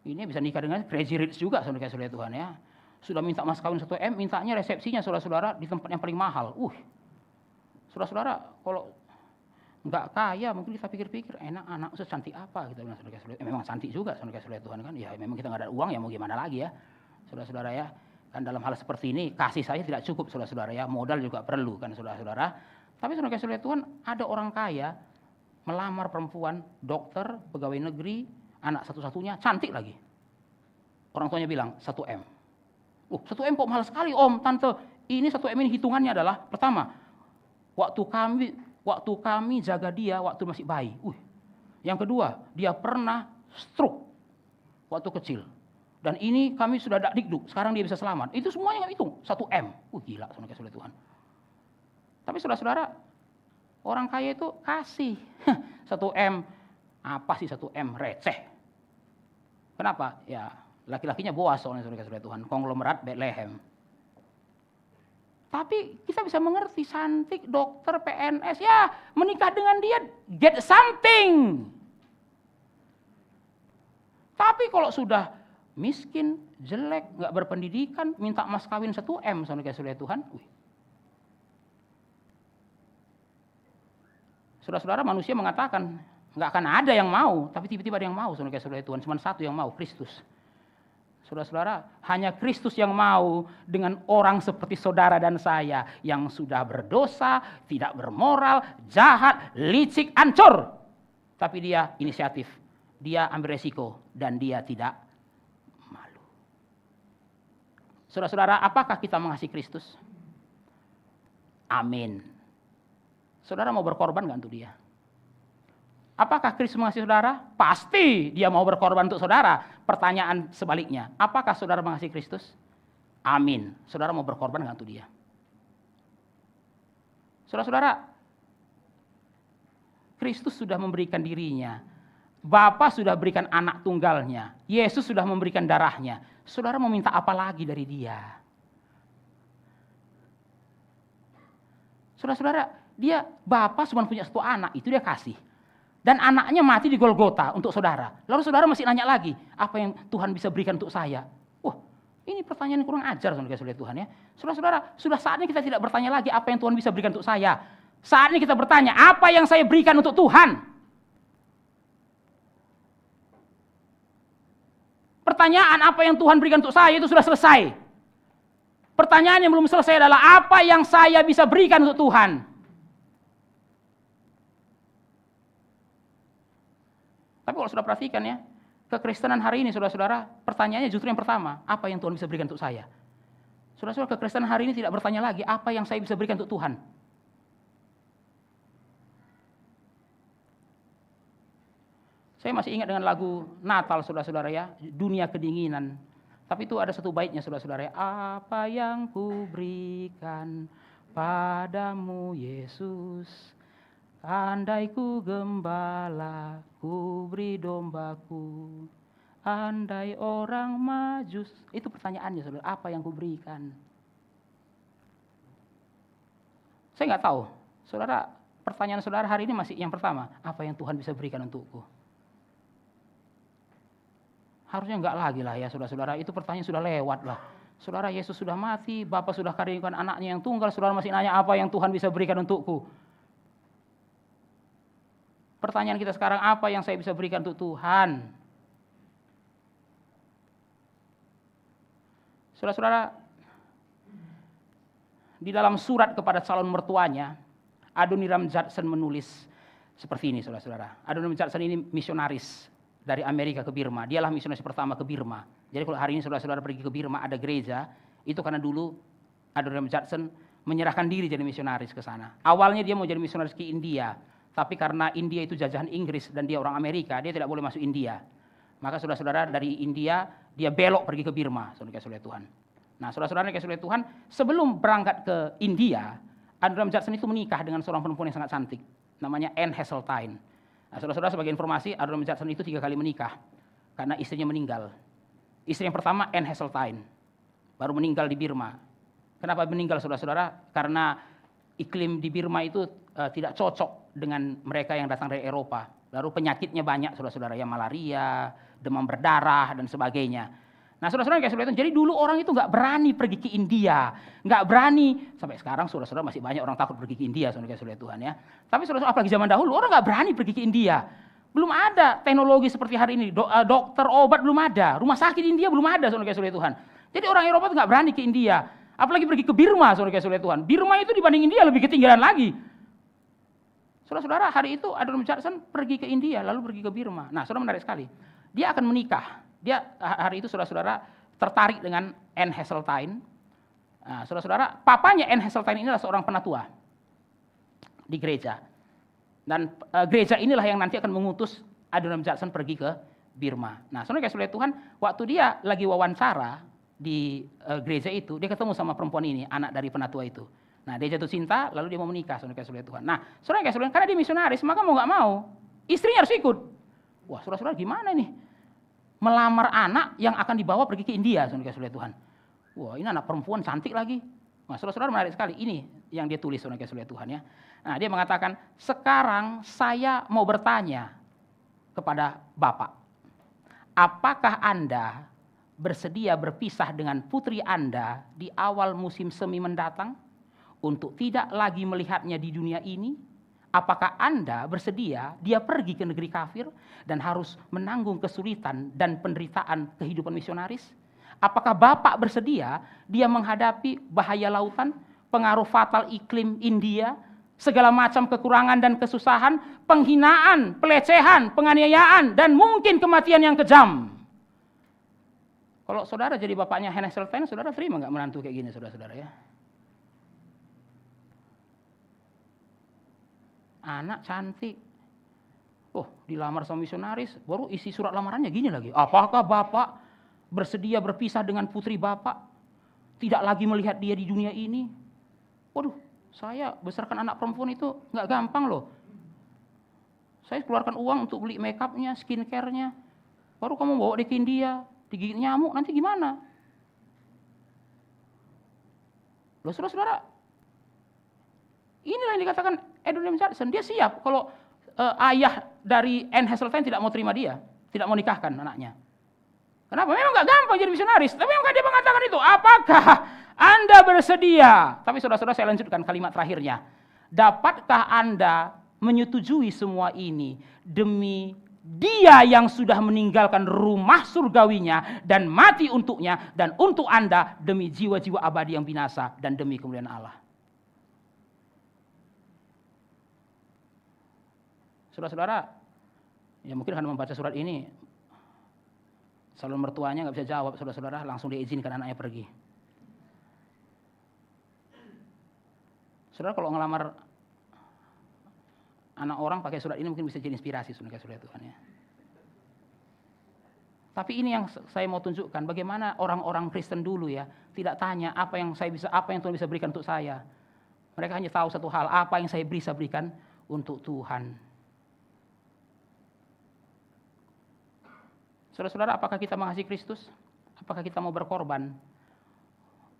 Ini bisa nikah dengan crazy rich juga saudara-saudara Tuhan ya. Sudah minta mas kawin 1 M, mintanya resepsinya saudara-saudara di tempat yang paling mahal. Saudara-saudara, kalau nggak kaya mungkin kita pikir-pikir, enak anak secantik apa kita bilang saudara-saudara. Memang cantik juga saudara-saudara Tuhan kan. Ya memang kita nggak ada uang ya mau gimana lagi ya. Saudara-saudara ya. Kan dalam hal seperti ini kasih saya tidak cukup saudara-saudara ya. Modal juga perlu kan saudara-saudara. Tapi saudara-saudara Tuhan ada orang kaya melamar perempuan, dokter, pegawai negeri, anak satu-satunya, cantik lagi. Orang tuanya bilang 1 M. 1 M kok mahal sekali om, tante. Ini 1 M ini hitungannya adalah pertama, waktu kami jaga dia waktu masih bayi. Yang kedua, dia pernah stroke waktu kecil. Dan ini kami sudah dakdikduk, sekarang dia bisa selamat. Itu semuanya hitung 1 M. Gila saudara-saudara Tuhan. Tapi saudara-saudara, orang kaya itu kasih 1 M. Apa sih 1 M? Receh. Kenapa? Ya, laki-lakinya Boas soalnya saudara-saudara Tuhan, konglomerat Bethlehem. Tapi kita bisa mengerti, cantik, dokter, PNS, ya menikah dengan dia, get something. Tapi kalau sudah miskin, jelek, nggak berpendidikan, minta mas kawin 1 M saudara-saudara Tuhan. Saudara-saudara, manusia mengatakan, nggak akan ada yang mau, tapi tiba-tiba ada yang mau saudara-saudara Tuhan. Cuma satu yang mau, Kristus. Saudara-saudara, hanya Kristus yang mau dengan orang seperti saudara dan saya yang sudah berdosa, tidak bermoral, jahat, licik, hancur. Tapi dia inisiatif, dia ambil resiko, dan dia tidak malu. Saudara-saudara, apakah kita mengasihi Kristus? Amin. Saudara mau berkorban nggak untuk dia? Apakah Kristus mengasihi saudara? Pasti dia mau berkorban untuk saudara. Pertanyaan sebaliknya, apakah saudara mengasihi Kristus? Amin. Saudara mau berkorban nggak untuk dia? Saudara-saudara, Kristus sudah memberikan dirinya. Bapa sudah berikan anak tunggalnya. Yesus sudah memberikan darahnya. Saudara mau minta apa lagi dari dia? Saudara-saudara, dia Bapa cuma punya 1 anak, itu dia kasih. Dan anaknya mati di Golgota untuk saudara. Lalu saudara masih nanya lagi, apa yang Tuhan bisa berikan untuk saya? Ini pertanyaan yang kurang ajar saudara-saudara Tuhan ya. Saudara-saudara, sudah saatnya kita tidak bertanya lagi apa yang Tuhan bisa berikan untuk saya. Saatnya kita bertanya, apa yang saya berikan untuk Tuhan? Pertanyaan apa yang Tuhan berikan untuk saya itu sudah selesai. Pertanyaan yang belum selesai adalah apa yang saya bisa berikan untuk Tuhan? Tapi kalau sudah perhatikan ya, kekristenan hari ini saudara-saudara, pertanyaannya justru yang pertama, apa yang Tuhan bisa berikan untuk saya? Saudara-saudara, kekristenan hari ini tidak bertanya lagi, apa yang saya bisa berikan untuk Tuhan? Saya masih ingat dengan lagu Natal saudara-saudara ya, Dunia Kedinginan. Tapi itu ada satu baitnya saudara-saudara ya, apa yang ku berikan padamu Yesus, andai ku gembala, ku beri dombaku, andai orang majus. Itu pertanyaannya saudara, apa yang ku berikan? Saya nggak tahu, saudara, pertanyaan saudara hari ini masih yang pertama, apa yang Tuhan bisa berikan untukku? Harusnya enggak lagi lah ya saudara-saudara, itu pertanyaan sudah lewat lah. Saudara, Yesus sudah mati, Bapa sudah karuniakan anaknya yang tunggal, saudara masih nanya apa yang Tuhan bisa berikan untukku? Pertanyaan kita sekarang, apa yang saya bisa berikan untuk Tuhan? Saudara-saudara, di dalam surat kepada calon mertuanya, Adoniram Judson menulis seperti ini saudara-saudara. Adoniram Judson ini misionaris dari Amerika ke Birma. Dialah misionaris pertama ke Birma. Jadi kalau hari ini saudara-saudara pergi ke Birma ada gereja, itu karena dulu Adoniram Judson menyerahkan diri jadi misionaris ke sana. Awalnya dia mau jadi misionaris ke India, Tapi karena India itu jajahan Inggris dan dia orang Amerika, dia tidak boleh masuk India. Maka saudara-saudara dari India, dia belok pergi ke Birma, saudara kasih oleh Tuhan. Nah, saudara-saudara kasih oleh Tuhan, sebelum berangkat ke India, Adoniram Judson itu menikah dengan seorang perempuan yang sangat cantik, namanya Anne Heseltine. Nah, saudara-saudara sebagai informasi, Adoniram Judson itu 3 kali menikah, karena istrinya meninggal. Istri yang pertama Anne Heseltine, baru meninggal di Birma. Kenapa meninggal saudara-saudara? Karena iklim di Birma itu tidak cocok dengan mereka yang datang dari Eropa. Lalu penyakitnya banyak saudara-saudara, ya malaria, demam berdarah dan sebagainya. Nah saudara-saudara kayak saudara, jadi dulu orang itu nggak berani pergi ke India, nggak berani. Sampai sekarang saudara-saudara masih banyak orang takut pergi ke India, saudara-saudara Tuhan ya. Tapi saudara-saudara apalagi zaman dahulu orang nggak berani pergi ke India. Belum ada teknologi seperti hari ini, dokter obat belum ada, rumah sakit India belum ada, saudara-saudara Tuhan. Jadi orang Eropa itu nggak berani ke India, apalagi pergi ke Birma, saudara-saudara Tuhan. Birma itu dibanding India lebih ketinggalan lagi. Saudara-saudara, hari itu Adoniram Judson pergi ke India, lalu pergi ke Birma. Nah, saudara menarik sekali. Dia akan menikah. Dia hari itu saudara-saudara tertarik dengan Anne Heseltine. Nah, saudara-saudara, papanya Anne Heseltine ini adalah seorang penatua di gereja. Dan gereja inilah yang nanti akan mengutus Adoniram Judson pergi ke Birma. Nah, saudara kasih oleh Tuhan, waktu dia lagi wawancara di gereja itu, dia ketemu sama perempuan ini, anak dari penatua itu. Nah, dia jatuh cinta, lalu dia mau menikah, saudara kasih oleh Tuhan. Nah, saudara kasih oleh Tuhan, karena dia misionaris, maka mau nggak mau, istrinya harus ikut. Wah, saudara-saudara gimana nih? Melamar anak yang akan dibawa pergi ke India, saudara kasih oleh Tuhan. Wah, ini anak perempuan cantik lagi. Nah, saudara-saudara menarik sekali. Ini yang dia tulis, saudara kasih oleh Tuhan ya. Nah, dia mengatakan, sekarang saya mau bertanya kepada Bapak, apakah Anda bersedia berpisah dengan putri Anda di awal musim semi mendatang untuk tidak lagi melihatnya di dunia ini? Apakah Anda bersedia dia pergi ke negeri kafir dan harus menanggung kesulitan dan penderitaan kehidupan misionaris? Apakah Bapak bersedia dia menghadapi bahaya lautan, pengaruh fatal iklim India, segala macam kekurangan dan kesusahan, penghinaan, pelecehan, penganiayaan, dan mungkin kematian yang kejam? Kalau saudara jadi bapaknya Anne Heseltine, saudara terima nggak menantu kayak gini, saudara-saudara ya? Anak cantik, oh dilamar sama misionaris, baru isi surat lamarannya gini lagi. Apakah Bapak bersedia berpisah dengan putri Bapak, tidak lagi melihat dia di dunia ini? Waduh, saya besarkan anak perempuan itu nggak gampang loh. Saya keluarkan uang untuk beli make upnya, skincare-nya. Baru kamu bawa dia ke India, digigit nyamuk, nanti gimana? Loh saudara-saudara, inilah yang dikatakan Adoniram Judson. Dia siap kalau ayah dari Anne Heseltine tidak mau terima dia, tidak mau nikahkan anaknya. Kenapa? Memang nggak gampang jadi misionaris. Tapi memang dia mengatakan itu. Apakah Anda bersedia? Tapi saudara-saudara, saya lanjutkan kalimat terakhirnya. Dapatkah Anda menyetujui semua ini demi Dia yang sudah meninggalkan rumah surgawinya dan mati untuknya, dan untuk Anda demi jiwa-jiwa abadi yang binasa dan demi kemuliaan Allah? Saudara-saudara, ya mungkin karena membaca surat ini, calon mertuanya nggak bisa jawab, saudara-saudara, langsung diizinkan anaknya pergi. Saudara, kalau ngelamar anak orang pakai surat ini mungkin bisa jadi inspirasi, saudara Tuhan ya. Tapi ini yang saya mau tunjukkan, bagaimana orang-orang Kristen dulu ya, tidak tanya apa yang Tuhan bisa berikan untuk saya. Mereka hanya tahu satu hal, apa yang saya bisa berikan untuk Tuhan. Saudara-saudara, apakah kita mengasihi Kristus? Apakah kita mau berkorban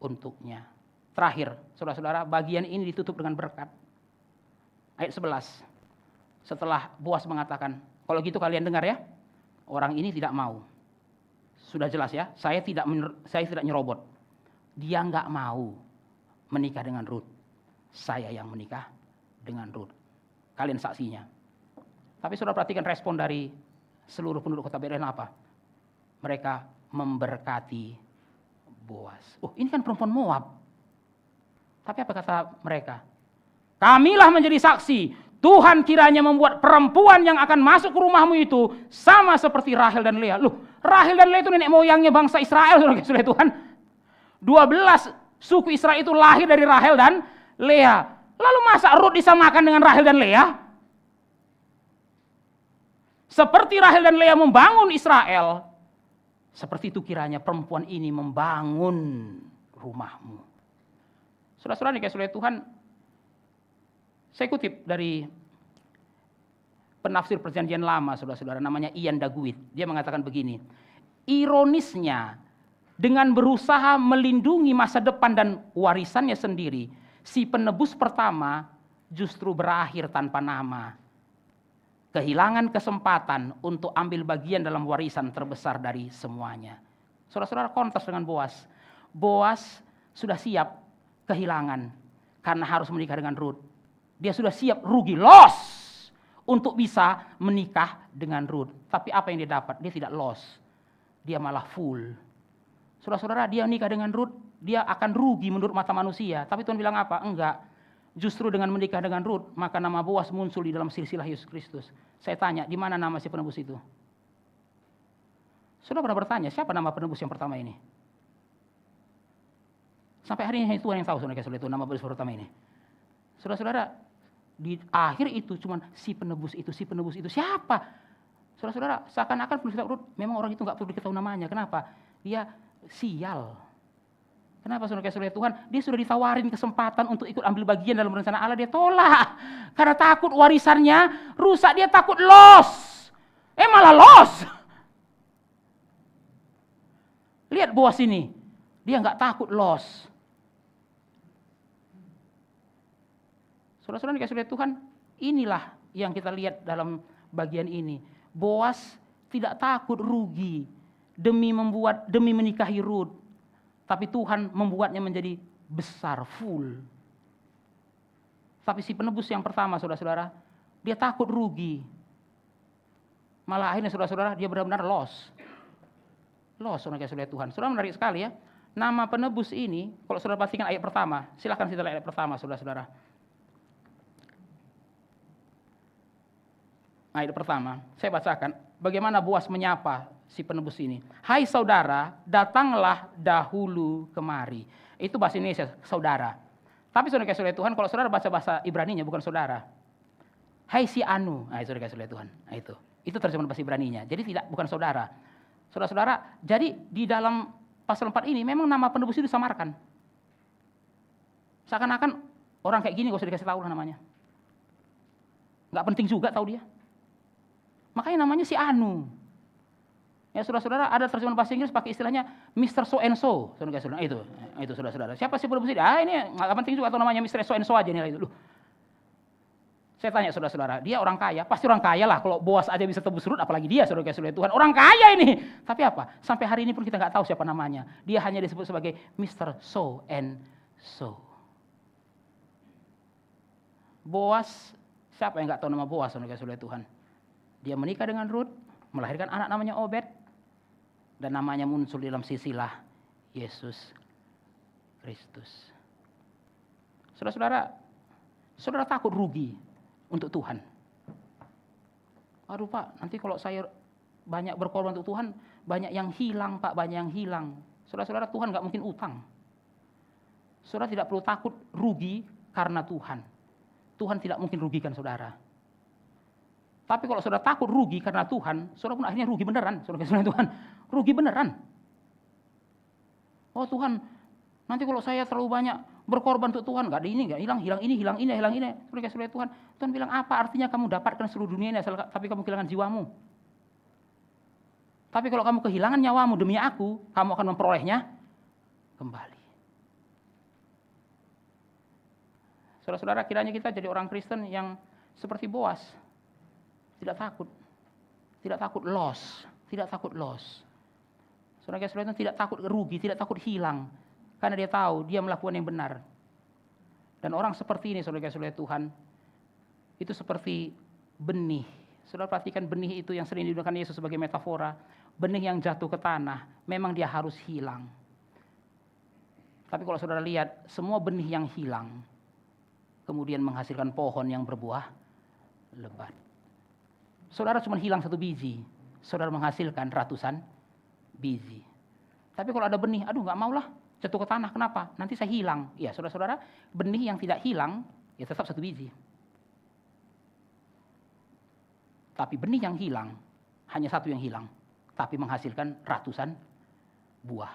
untuknya? Terakhir, saudara-saudara, bagian ini ditutup dengan berkat. Ayat 11. Setelah Boas mengatakan, kalau gitu kalian dengar ya, orang ini tidak mau. Sudah jelas ya, saya tidak nyerobot. Dia nggak mau menikah dengan Ruth. Saya yang menikah dengan Ruth. Kalian saksinya. Tapi saudara perhatikan respon dari seluruh penduduk kota Betlehem apa? Mereka memberkati Boas. Oh, ini kan perempuan Moab. Tapi apa kata mereka? Kamilah menjadi saksi. Tuhan kiranya membuat perempuan yang akan masuk ke rumahmu itu sama seperti Rahel dan Lea. Loh, Rahel dan Lea itu nenek moyangnya bangsa Israel, saudara Tuhan. 12 suku Israel itu lahir dari Rahel dan Lea. Lalu masa Ruth disamakan dengan Rahel dan Lea? Seperti Rahel dan Lea membangun Israel, seperti itu kiranya perempuan ini membangun rumahmu. Saudara-saudara dikasihi oleh Tuhan, saya kutip dari penafsir Perjanjian Lama, saudara-saudara, namanya Ian Daguit. Dia mengatakan begini, ironisnya dengan berusaha melindungi masa depan dan warisannya sendiri, si penebus pertama justru berakhir tanpa nama. Kehilangan kesempatan untuk ambil bagian dalam warisan terbesar dari semuanya. Saudara-saudara, kontras dengan Boas. Boas sudah siap kehilangan karena harus menikah dengan Ruth. Dia sudah siap rugi, loss, untuk bisa menikah dengan Ruth. Tapi apa yang dia dapat? Dia tidak loss. Dia malah full. Saudara-saudara, dia nikah dengan Ruth, dia akan rugi menurut mata manusia. Tapi Tuhan bilang apa? Enggak. Justru dengan menikah dengan Ruth, maka nama Boas muncul di dalam silsilah Yesus Kristus. Saya tanya, di mana nama si penebus itu? Saudara pernah bertanya, siapa nama penebus yang pertama ini? Sampai hari ini Tuhan yang tahu, saudara, itu nama penebus pertama ini. Saudara-saudara, di akhir itu cuman si penebus itu siapa? Saudara-saudara, seakan-akan penulis kitab Rut memang orang itu nggak perlu diketahui namanya. Kenapa? Dia sial. Kenapa, saudara-saudara Tuhan? Dia sudah ditawarin kesempatan untuk ikut ambil bagian dalam rencana Allah, dia tolak. Karena takut warisannya rusak, dia takut loss. Malah loss. Lihat Boas ini, dia nggak takut loss. Saudara-saudara dikasihi oleh Tuhan, inilah yang kita lihat dalam bagian ini. Boas tidak takut rugi demi menikahi Ruth, tapi Tuhan membuatnya menjadi besar, full. Tapi si penebus yang pertama, saudara-saudara, dia takut rugi. Malah akhirnya, saudara-saudara, dia benar-benar loss. Loss, saudara dikasihi oleh Tuhan. Saudara, menarik sekali ya. Nama penebus ini, kalau saudara perhatikan ayat pertama, silakan kita lihat ayat pertama, saudara-saudara. Ayat pertama, saya bacakan bagaimana Boas menyapa si penebus ini. Hai saudara, datanglah dahulu kemari. Itu bahasa Indonesia, saudara. Tapi saudara dikasihi oleh Tuhan, kalau saudara baca bahasa Ibraninya bukan saudara. Hai si Anu, saudara dikasihi oleh Tuhan. Itu terjemahan bahasa Ibraninya. Jadi bukan saudara. Saudara-saudara, jadi di dalam pasal 4 ini memang nama penebus itu disamarkan. Seakan-akan orang kayak gini gak usah dikasih tahu lah namanya. Gak penting juga tahu dia. Makanya namanya si Anu. Ya saudara-saudara, ada terjemahan bahasa Inggris pakai istilahnya Mr. So and So. Saudara-saudara, itu saudara-saudara. Siapa sih penebus ini? Ini nggak penting juga atau namanya Mr. So and So aja nih. Loh. Saya tanya saudara-saudara, dia orang kaya, pasti orang kaya lah. Kalau Boas aja bisa tebus Ruth, apalagi dia, saudara-saudara Tuhan, orang kaya ini. Tapi apa? Sampai hari ini pun kita nggak tahu siapa namanya. Dia hanya disebut sebagai Mr. So and So. Boas, siapa yang nggak tahu nama Boas, saudara-saudara Tuhan? Dia menikah dengan Ruth, melahirkan anak namanya Obed, dan namanya muncul di dalam silsilah Yesus Kristus. Saudara-saudara, saudara takut rugi untuk Tuhan? Aduh Pak, nanti kalau saya banyak berkorban untuk Tuhan, banyak yang hilang Pak, banyak yang hilang. Saudara-saudara, Tuhan gak mungkin utang. Saudara tidak perlu takut rugi karena Tuhan. Tuhan tidak mungkin rugikan saudara. Tapi kalau saudara takut rugi karena Tuhan, saudara pun akhirnya rugi beneran. Saudara Tuhan, rugi beneran. Oh Tuhan, nanti kalau saya terlalu banyak berkorban untuk Tuhan, gak ada ini, gak hilang ini. Saudara Tuhan, Tuhan bilang apa artinya kamu dapatkan seluruh dunia ini, tapi kamu kehilangan jiwamu. Tapi kalau kamu kehilangan nyawamu demi aku, kamu akan memperolehnya kembali. Saudara-saudara, kiranya kita jadi orang Kristen yang seperti Boas. Tidak takut loss. Saudara-saudara tidak takut rugi, tidak takut hilang. Karena dia tahu dia melakukan yang benar. Dan orang seperti ini, saudara-saudara Tuhan, itu seperti benih. Saudara perhatikan benih itu yang sering digunakan Yesus sebagai metafora. Benih yang jatuh ke tanah, memang dia harus hilang. Tapi kalau saudara lihat, semua benih yang hilang, kemudian menghasilkan pohon yang berbuah lebat. Saudara cuma hilang satu biji, saudara menghasilkan ratusan biji. Tapi kalau ada benih, aduh gak maulah jatuh ke tanah, kenapa? Nanti saya hilang. Ya saudara-saudara, benih yang tidak hilang, ya tetap satu biji. Tapi benih yang hilang, hanya satu yang hilang, tapi menghasilkan ratusan buah.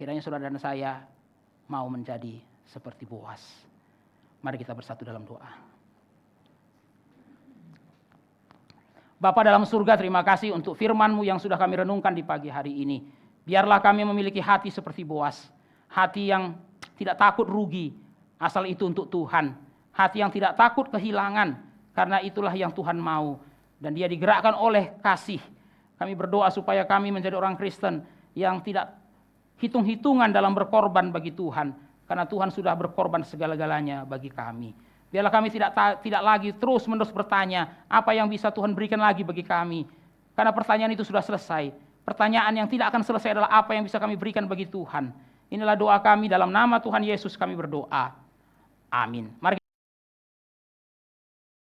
Kiranya saudara dan saya mau menjadi seperti Boas. Mari kita bersatu dalam doa. Bapa dalam surga, terima kasih untuk firman-Mu yang sudah kami renungkan di pagi hari ini. Biarlah kami memiliki hati seperti Boas. Hati yang tidak takut rugi, asal itu untuk Tuhan. Hati yang tidak takut kehilangan, karena itulah yang Tuhan mau. Dan dia digerakkan oleh kasih. Kami berdoa supaya kami menjadi orang Kristen yang tidak hitung-hitungan dalam berkorban bagi Tuhan. Karena Tuhan sudah berkorban segala-galanya bagi kami. Biarlah kami tidak lagi terus-menerus bertanya, apa yang bisa Tuhan berikan lagi bagi kami. Karena pertanyaan itu sudah selesai. Pertanyaan yang tidak akan selesai adalah apa yang bisa kami berikan bagi Tuhan. Inilah doa kami, dalam nama Tuhan Yesus kami berdoa. Amin. Mari